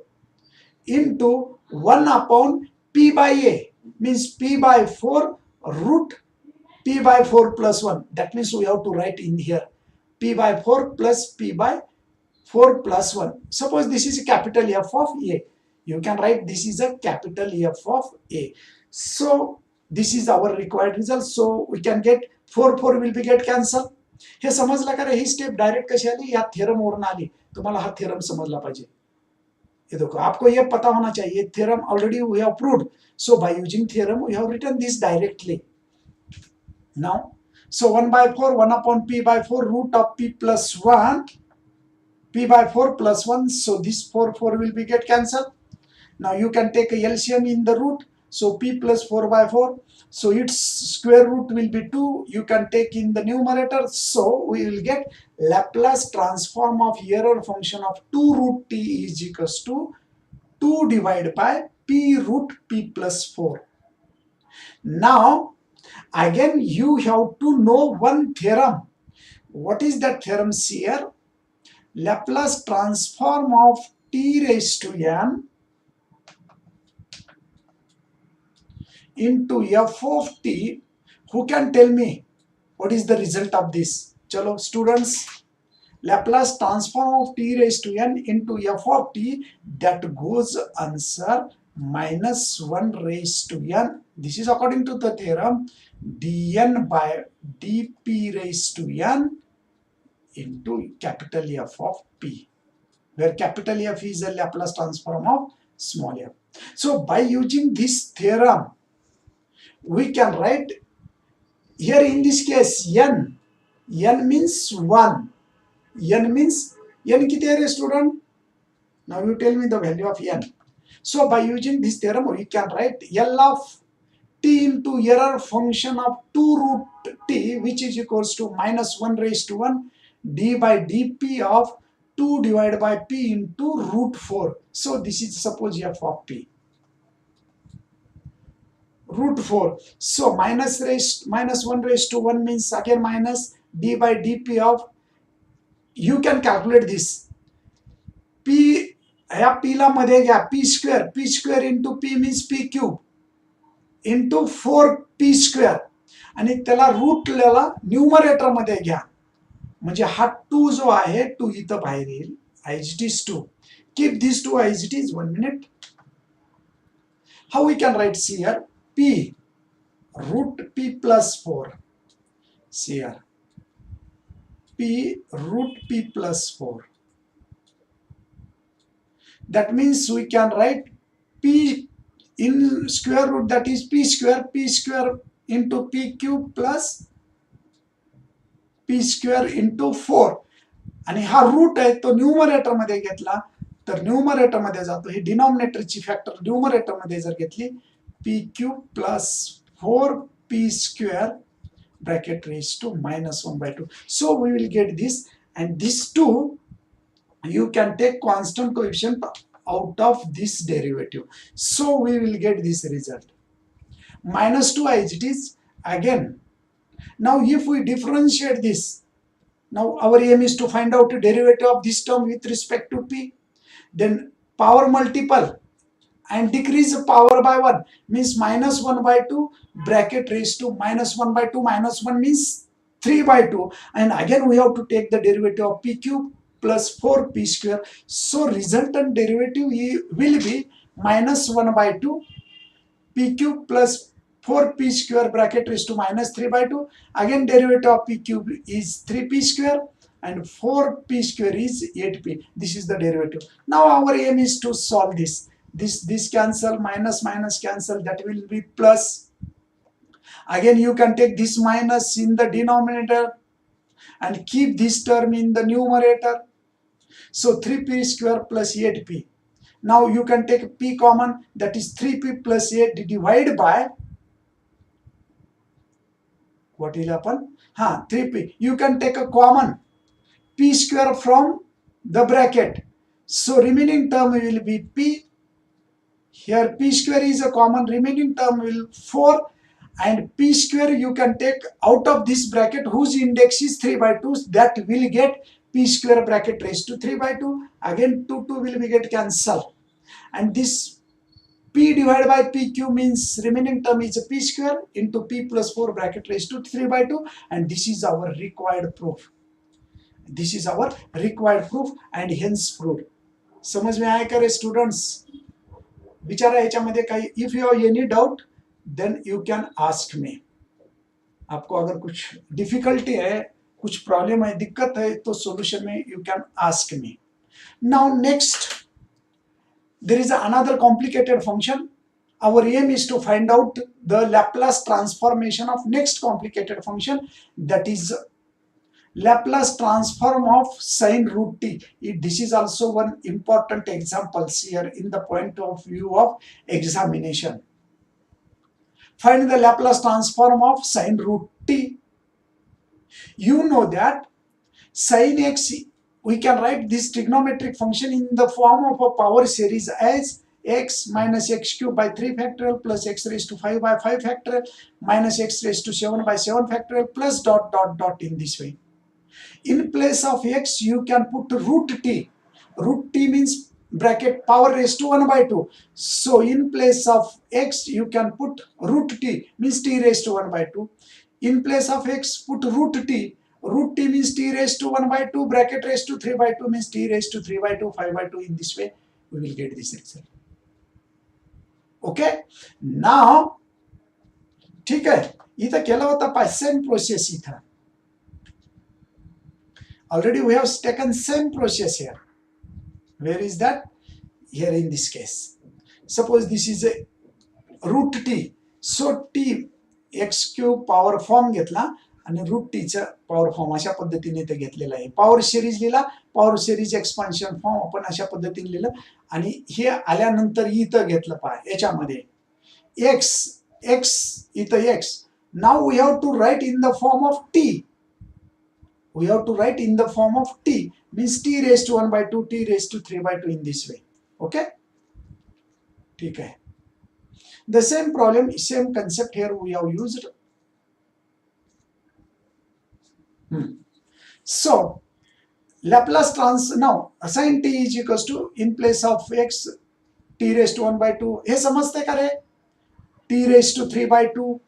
into 1 upon p by a means p by 4 root p by 4 plus 1. That means we have to write in here p by 4 plus p by 4 plus 1. Suppose this is a capital F of A. You can write this is a capital F of A. So this is our required result. So we can get 4 will be get cancel. हे समजलं का रे? ही step direct कशी आली? या theorem वरून आली. तुम्हाला हा थ्योरम समजला पाहिजे. ये देखो, आपको ये पता होना चाहिए. Theorem already we have proved. So by using theorem we have written this directly. Now, so 1 by 4, 1 upon p by 4, root of p plus 1, p by 4 plus 1, so this 4 will be get cancelled. Now you can take a LCM in the root, so p plus 4 by 4, so its square root will be 2, you can take in the numerator, so we will get Laplace transform of error function of 2 root t is equals to 2 divided by p root p plus 4. Now again you have to know one theorem. What is that theorem here? Laplace transform of t raised to n into f of t. Who can tell me what is the result of this? Chalo students, Laplace transform of t raised to n into f of t, that goes answer minus 1 raised to n. This is according to the theorem dn by dp raised to n into capital F of p, where capital F is a Laplace transform of small f. So by using this theorem, we can write here in this case n means 1. N means, n kiti hai student? Now you tell me the value of n. So by using this theorem, we can write L of t into error function of 2 root t, which is equals to minus 1 raised to 1 d by dp of 2 divided by p into root 4. So this is suppose f of p. Root 4. So minus 1 raised to 1 means again minus d by dp of, you can calculate this. p या p ला मध्ये घ्या, p square into p means p cube into 4p square आणि त्याला root ला numerator मध्ये घ्या, म्हणजे हा 2 जो आहे 2 इथं बाहेर येईल, as it is 2. Keep these 2 as it is. 1 minute. How we can write here? p root p plus 4. See here, p root p plus 4. That means we can write p in square root, that is p square into p cube plus p square into 4. आणि हा root आहे तो numerator मध्ये घेतला तर numerator मध्ये जातो, ही डिनॉमिनेटरची factor numerator मध्ये जर घेतली p cube plus 4p square bracket raised to minus 1 by 2. So we will get this, and this 2 you can take constant coefficient out of this derivative. So we will get this result. Minus 2 as it is again. Now if we differentiate this, now our aim is to find out the derivative of this term with respect to p. Then power multiple and decrease the power by 1 means minus 1 by 2 bracket raised to minus 1 by 2, minus 1 means 3 by 2, and again we have to take the derivative of p cube plus 4p square. So resultant derivative will be minus 1 by 2 p cube plus 4p square bracket raised to minus 3 by 2. Again derivative of p cube is 3p square and 4p square is 8p. This is the derivative. Now our aim is to solve this. This cancel, minus cancel, that will be plus. Again you can take this minus in the denominator and keep this term in the numerator. So 3p square plus 8p. Now you can take p common, that is 3p plus 8 divided by, what will happen? 3p. You can take a common p square from the bracket. So remaining term will be p. Here p square is a common, remaining term will 4, and p square you can take out of this bracket whose index is 3 by 2, that will get p square bracket raised to 3 by 2. Again 2 will be get cancelled, and this p divided by p cube means remaining term is a p square into p plus 4 bracket raised to 3 by 2, and this is our required proof. This is our required proof and hence proof. समझ में आया करे students? विचारा याच्यामध्ये काही. If you have any doubt then you can ask me. आपको अगर कुछ डिफिकल्टी है, कुछ प्रॉब्लम है, दिक्कत है, तो सॉल्यूशन में you can ask me. Now next, there is another complicated function. Our aim is to find out the Laplace transformation of next complicated function, that is Laplace transform of sine root t. This is also one important example here in the point of view of examination. Find the Laplace transform of sine root t. You know that sin x, we can write this trigonometric function in the form of a power series as x minus x cube by 3 factorial plus x raised to 5 by 5 factorial minus x raised to 7 by 7 factorial plus dot dot dot in this way. In place of x, you can put root t. Root t means bracket power raised to 1 by 2. So in place of x, you can put root t, means t raised to 1 by 2. In place of x, put root t. Root t means t raised to 1 by 2, bracket raised to 3 by 2 means t raised to 3 by 2, 5 by 2. In this way, we will get this result. Okay? Now, ठीक है, इथं केलं होतं पाय same process. इथं already we have taken same process here. Where is that? Here in this case. Suppose this is a root t. So t x cube power form घेतला आणि root टीचा power form अशा पद्धतीने ते घेतलेला आहे. Power series लिहिला, power series expansion form आपण अशा पद्धतीने लिहिलं आणि हे आल्यानंतर इथं घेतलं पहा याच्यामध्ये x x इथं x. Now we have to write in the form of t. We have to write in the form of t, means t raised to 1 by 2, t raised to 3 by 2 in this way. Okay? ठीक है. The same problem, same concept here we have used. So, Laplace transform, now sin t is equals to, in place of x, t raised to 1 by 2. हे समजते का रे? t raised to 3 by 2,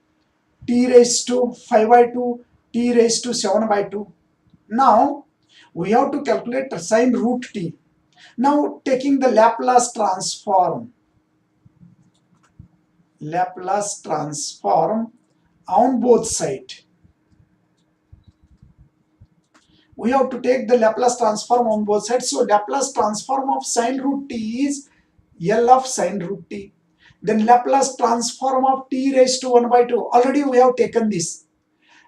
t raised to 5 by 2, t raised to 7 by 2. Now, we have to calculate sine root t. Now, taking the Laplace transform on both sides. We have to take the Laplace transform on both sides. So Laplace transform of sine root t is L of sine root t. Then Laplace transform of t raised to 1 by 2. Already we have taken this.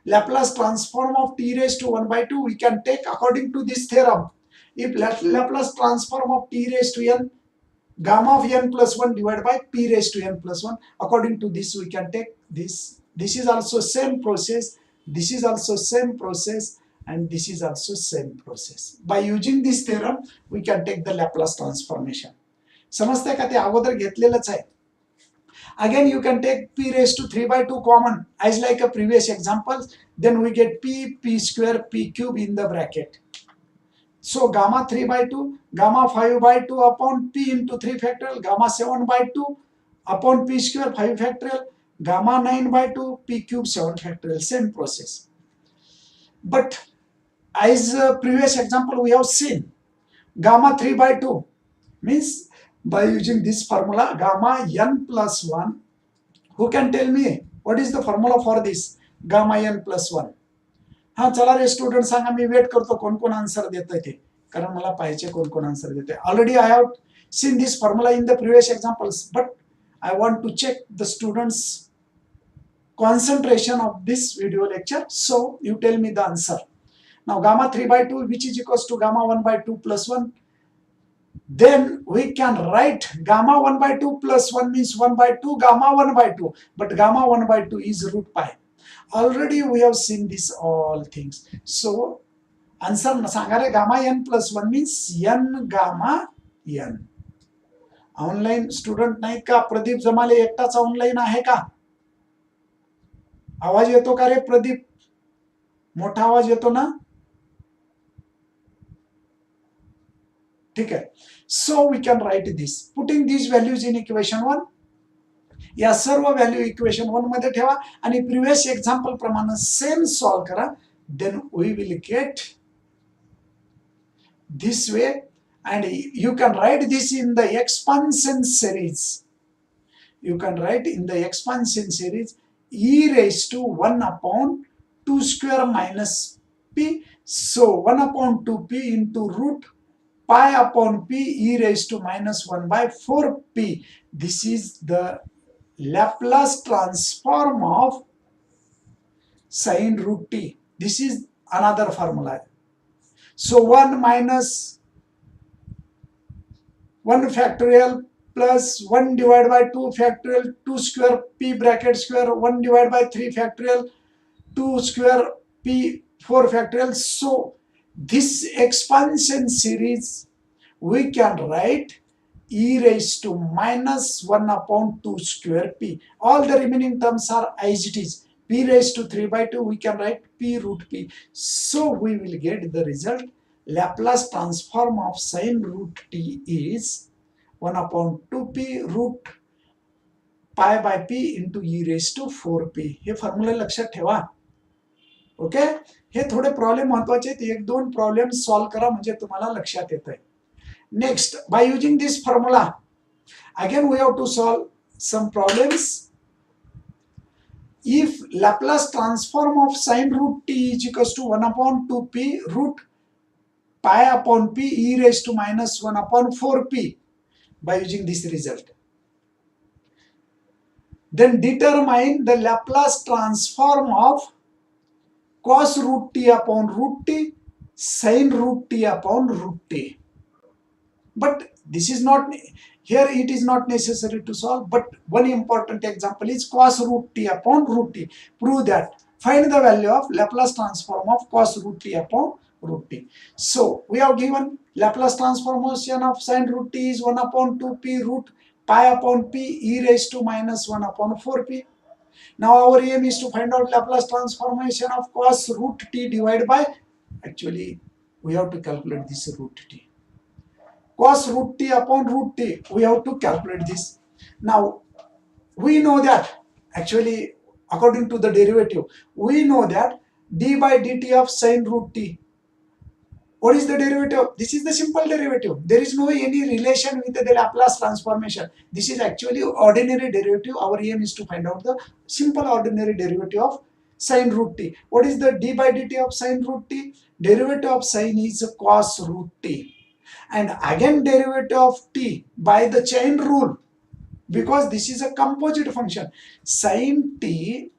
Laplace transform of t raised to 1 by 2 we can take according to this theorem. If Laplace transform of t raised to n, gamma of n plus 1 divided by p raised to n plus 1. According to this we can take this. This is also same process. This is also same process. And this is also same process. By using this theorem, we can take the Laplace transformation. समजते का? ते अगोदर घेतलेलंच आहे. Again, you can take p raised to 3 by 2 common, as like a previous example. Then we get p square, p cube in the bracket. So gamma 3 by 2, gamma 5 by 2 upon p into 3 factorial, gamma 7 by 2 upon p square 5 factorial, gamma 9 by 2, p cube 7 factorial. Same process. But as previous example we have seen, gamma 3 by 2 means by using this formula gamma n plus 1. Who can tell me what is the formula for this gamma n plus 1? हाँ चला रे student सांगा, मी wait करतो कोण कोण answer देतंय ते, कारण मला पाहिजे कोण कोण आन्सर देते. Already I have seen this formula in the previous examples, but I want to check the students concentration of this video lecture. So you tell me the answer. Now gamma 3 by 2 which is equals to gamma 1 by 2 plus 1. Then we can write gamma 1 by 2 plus 1 means 1 by 2 gamma 1 by 2. But gamma 1 by 2 is root pi. Already we have seen this all things. So answer सांगा रे, gamma n plus 1 means n gamma n. Online student नाहीत का? प्रदीप जमाले एकटाच online आहे का? आवाज येतो का रे प्रदीप? मोठा आवाज येतो ना? ठीक है. So we can write this, putting this values in equation 1. या सर्व व्हॅल्यू इक्वेशन 1 मध्ये ठेवा आणि प्रिव्हियस एक्झाम्पल प्रमाणे सेम सॉल्व करा. Then we will get this way, and you can write this in the expansion series. You can write in the expansion series e raised to 1 upon 2 square minus p. So 1 upon 2p into root pi upon p e raised to minus 1 by 4p. This is the Laplace transform of sine root t. This is another formula. So 1 minus 1 factorial plus 1 divided by 2 factorial 2 square p bracket square 1 divided by 3 factorial 2 square p 4 factorial. So this expansion series we can write e raised to minus 1 upon 2 square p. All the remaining terms are as it is. P raised to 3 by 2 we can write p root p. So we will get the result. Laplace transform of sine root t is 1 upon 2p root pi by p into e raised to 4p. हे formula लक्षात ठेवा. Okay, हे थोडे problem महत्वाचे आहेत. एक दोन problem solve करा म्हणजे तुम्हाला लक्षात येत आहे. Next, by using this formula, again we have to solve some problems. If Laplace transform of sine root t is equals to 1 upon 2p root pi upon p e raised to minus 1 upon 4p, by using this result, then determine the Laplace transform of cos root t upon root t, sin root t upon root t. But this is not, here it is not necessary to solve, but one important example is cos root t upon root t. Prove that. Find the value of Laplace transform of cos root t upon root t. So we have given Laplace transformation of sin root t is 1 upon 2p root pi upon p e raised to minus 1 upon 4p. Now our aim is to find out Laplace transformation of cos root t divided by, actually we have to calculate this root t. Cos root t upon root t, we have to calculate this. Now we know that, actually according to the derivative, we know that d by dt of sin root t. What is the derivative? This is the simple derivative. There is no any relation with the Laplace transformation. This is actually ordinary derivative. Our aim is to find out the simple ordinary derivative of sin root t. What is the d by dt of sin root t? Derivative of sin is cos root t. And again derivative of t by the chain rule, because this is a composite function. Sin t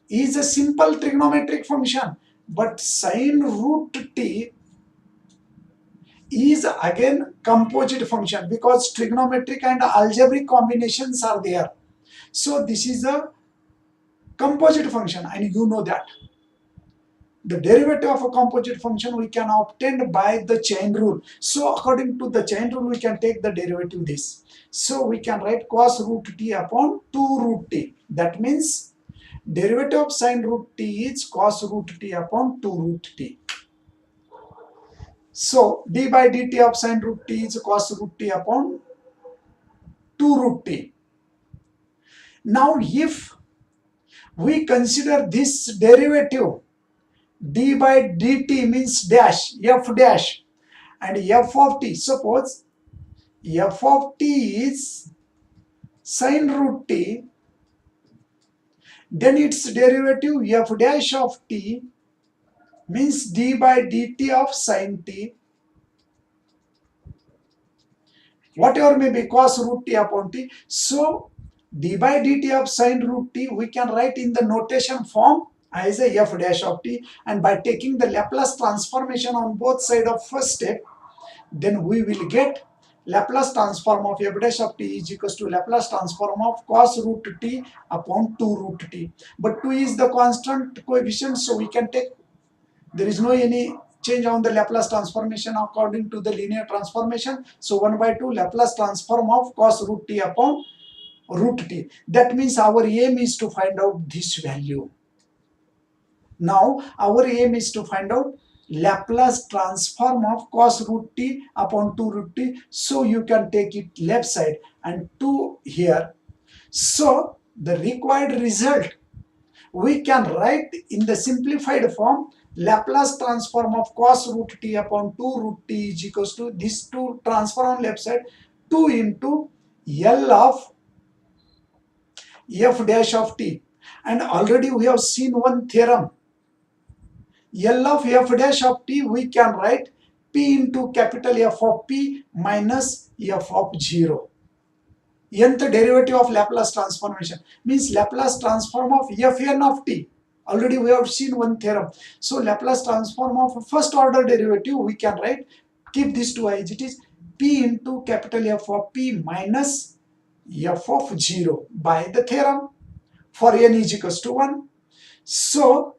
is a simple trigonometric function, but sin root t is again composite function because trigonometric and algebraic combinations are there. So this is a composite function, and you know that. The derivative of a composite function we can obtain by the chain rule. So according to the chain rule, we can take the derivative this. So we can write cos root t upon 2 root t. That means derivative of sin root t is cos root t upon 2 root t. So d by dt of sin root t is cos root t upon 2 root t. Now if we consider this derivative, d by dt means dash, f dash, and f of t, suppose f of t is sin root t, then its derivative f dash of t means d by dt of sin t, whatever may be cos root t upon t. So d by dt of sin root t we can write in the notation form as a f dash of t, and by taking the Laplace transformation on both sides of first step, then we will get Laplace transform of f dash of t is equals to Laplace transform of cos root t upon 2 root t. But 2 is the constant coefficient, so we can take, there is no any change on the Laplace transformation according to the linear transformation. So 1 by 2 Laplace transform of cos root t upon root t. That means our aim is to find out this value. Now our aim is to find out Laplace transform of cos root t upon 2 root t. So you can take it left side and 2 here. So the required result we can write in the simplified form Laplace transform of cos root t upon 2 root t is equals to this 2 transfer on left side 2 into L of f dash of t. And already we have seen one theorem. L of f dash of t we can write p into capital F of p minus f of 0. Nth derivative of Laplace transformation means Laplace transform of fn of t. Already we have seen one theorem. So Laplace transform of first order derivative we can write, keep these two as it is, p into capital F of p minus f of 0 by the theorem for n is equals to 1. So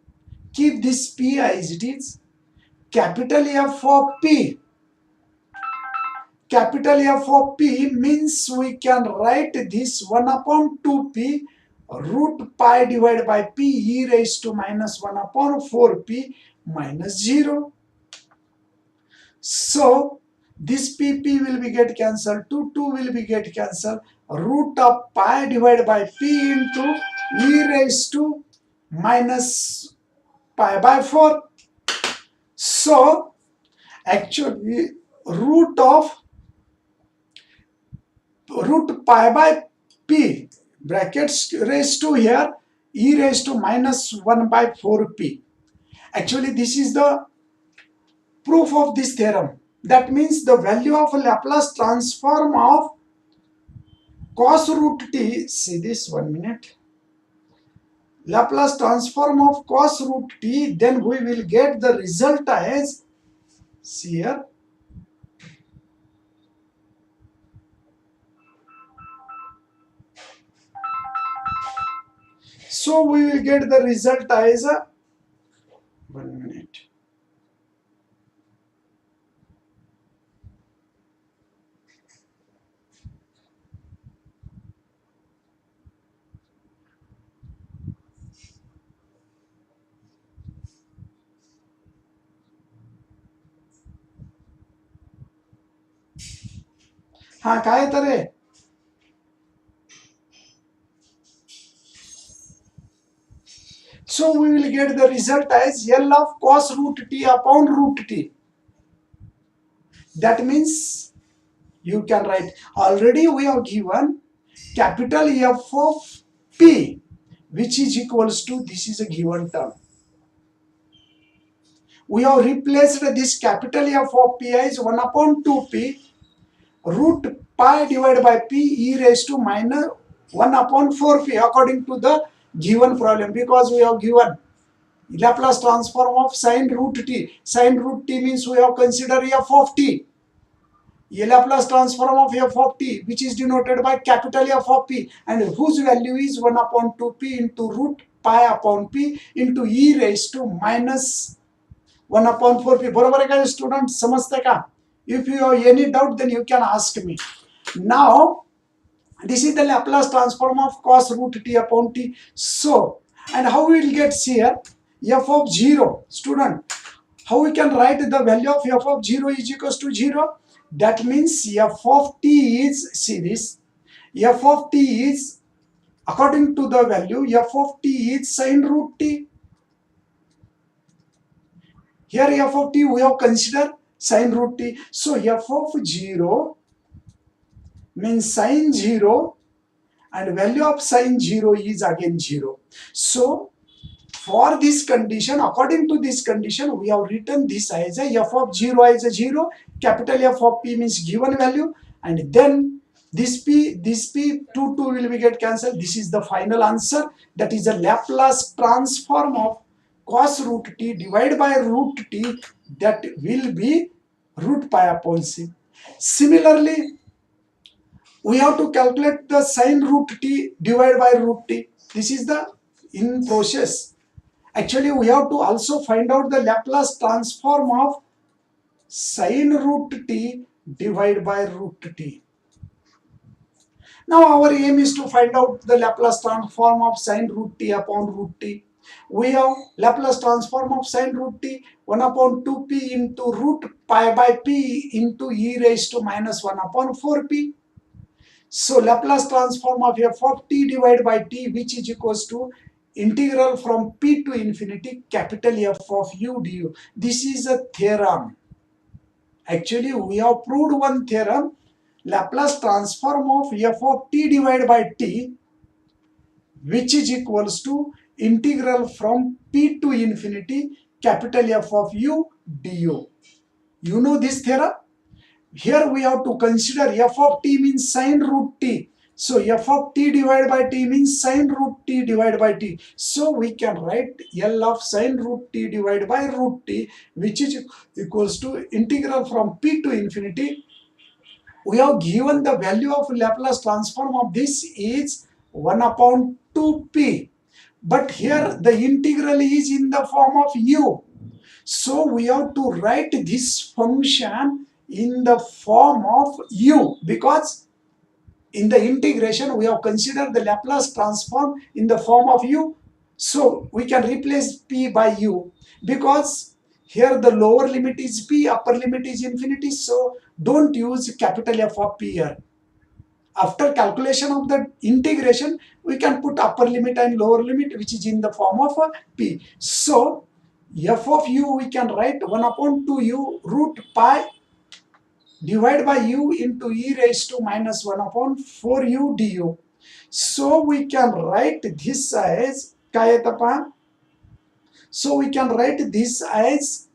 keep this p as it is, capital F of p. Capital F of p means we can write this 1 upon 2p root pi divided by p e raised to minus 1 upon 4p minus 0. So this p will be get cancelled, 2 will be get cancelled, root of pi divided by p into e raised to minus pi by 4. So actually root pi by p brackets raised to here e raised to minus 1 by 4p. Actually this is the proof of this theorem. That means the value of a Laplace transform of cos root t, see this 1 minute, Laplace transform of cos root t, then we will get the result as, see here, so we will get the result as 1 minute. हाँ काय तरे so we will get the result as L of cos root t upon root t. That means you can write, already we have given capital F of p which is equals to, this is a given term. We have replaced this capital F of p as 1 upon 2p root pi divided by p e raised to minus 1 upon 4p according to the given problem, because we have given Laplace transform of sin root t. Sin root t means we have considered f of t. A Laplace transform of f of t which is denoted by capital F of p and whose value is 1 upon 2p into root pi upon p into e raised to minus 1 upon 4p. बरोबर है क्या student, समझते का? If you have any doubt then you can ask me. Now this is the Laplace transform of cos root t upon t. So and how we will get here f of 0, student, how we can write the value of f of 0 is equals to 0. That means f of t is, see this, f of t is, according to the value, f of t is sin root t. Here f of t we have considered sin root t. So f of 0 means sin 0 and value of sin 0 is again 0. So for this condition, according to this condition, we have written this as a f of 0 as a 0, capital F of p means given value, and then this p 2 will be get cancelled. This is the final answer. That is the Laplace transform of cos root t divided by root t, that will be root pi upon c. Similarly, we have to calculate the sin root t divided by root t. This is the in process. Actually, we have to also find out the Laplace transform of sin root t divided by root t. Now our aim is to find out the Laplace transform of sin root t upon root t. We have Laplace transform of sin root t 1 upon 2p into root pi by p into e raised to minus 1 upon 4p. So Laplace transform of f of t divided by t which is equals to integral from p to infinity capital F of u du. This is a theorem. Actually, we have proved one theorem. Laplace transform of f of t divided by t, which is equals to integral from p to infinity capital F of u du. You know this theorem? Here we have to consider f of t means sine root t. So f of t divided by t means sine root t divided by t. So we can write L of sine root t divided by root t, which is equals to integral from p to infinity. We have given the value of Laplace transform of this is 1 upon 2p. But here the integral is in the form of u. So we have to write this function in the form of u, because in the integration we have considered the Laplace transform in the form of u. So we can replace p by u, because here the lower limit is p, upper limit is infinity. So don't use capital F of p here. After calculation of the integration, we can put upper limit and lower limit, which is in the form of p. So f of u we can write 1 upon 2u root pi divided by u into e raised to minus 1 upon 4u du. So we can write this as So we can write this as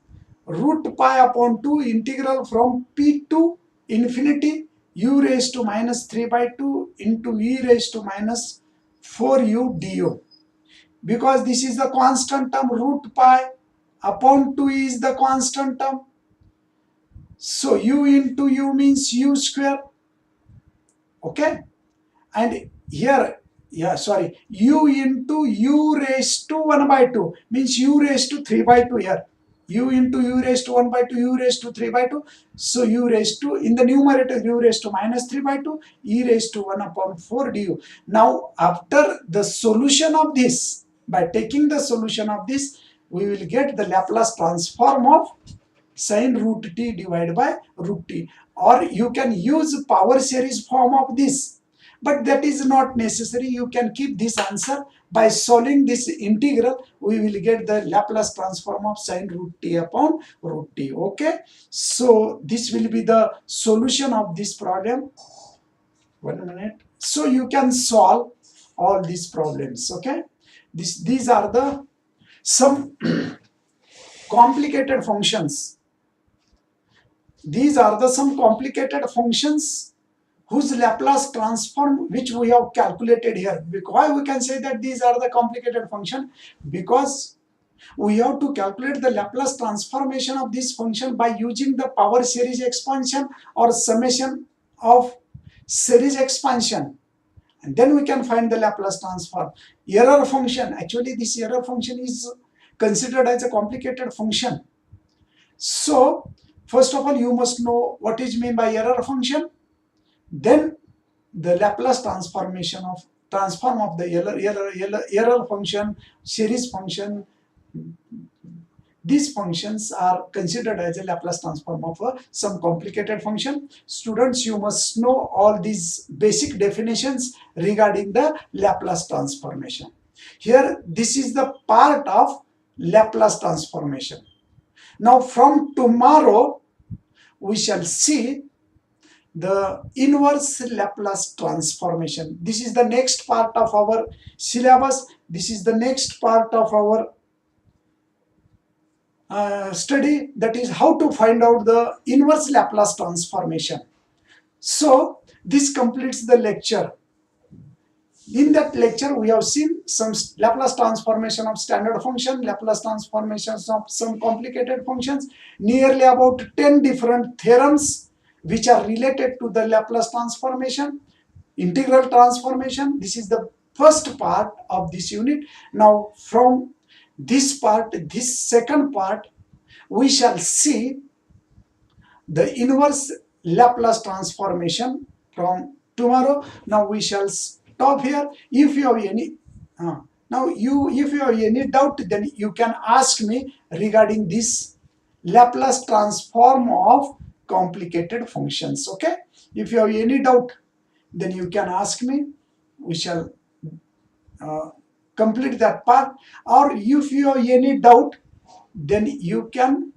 root pi upon 2 integral from p to infinity u raised to minus 3 by 2 into e raised to minus 4u du. Because this is the constant term, root pi upon 2 is the constant term. So u into u means u square. Okay. And here, u into u raised to 1 by 2 means u raised to 3 by 2 here. U into u raised to 1 by 2, u raised to 3 by 2. So u raised to, in the numerator, u raised to minus 3 by 2, e raised to 1 upon 4 du. Now, after the solution of this, by taking the solution of this, we will get the Laplace transform of sine root t divided by root t. Or you can use power series form of this. But that is not necessary. You can keep this answer. By solving this integral, we will get the Laplace transform of sine root t upon root t. Okay. So this will be the solution of this problem. 1 minute. So you can solve all these problems. Okay. These are the some complicated functions. These are the some complicated functions whose Laplace transform which we have calculated here. Why we can say that these are the complicated function? Because we have to calculate the Laplace transformation of this function by using the power series expansion or summation of series expansion. And then we can find the Laplace transform. Error function, actually this error function is considered as a complicated function. So first of all, you must know what is meant by error function. Then the Laplace transform of the error function, series function. These functions are considered as a Laplace transform of some complicated function. Students, you must know all these basic definitions regarding the Laplace transformation. Here, this is the part of Laplace transformation. Now, from tomorrow, we shall see the inverse Laplace transformation. This is the next part of our syllabus. This is the next part of our study, that is how to find out the inverse Laplace transformation. So this completes the lecture. In that lecture, we have seen some Laplace transformation of standard function, Laplace transformations of some complicated functions, nearly about 10 different theorems which are related to the Laplace transformation, integral transformation. This is the first part of this unit. Now from this second part, we shall see the inverse Laplace transformation from tomorrow. Now we shall stop here. If you have any if you have any doubt, then you can ask me regarding this Laplace transform of complicated functions. Okay, if you have any doubt, then you can ask me. We shall complete that part. Or if you have any doubt, then you can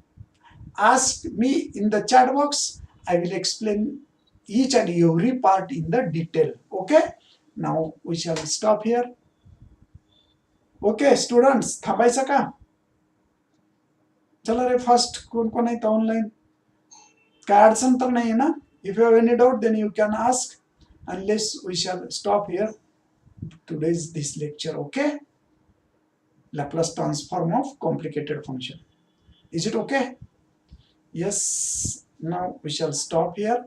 ask me in the chat box. I will explain each and every part in the detail. Okay, now we shall stop here. Okay students थांबायचं का? चला रे first कोण कोण आहेत online? काय अडचण तर नाही ना? If you have any doubt then you can ask, unless we shall stop here today's this lecture. Okay, Laplace transform of complicated function. Is it okay? Yes, now we shall stop here.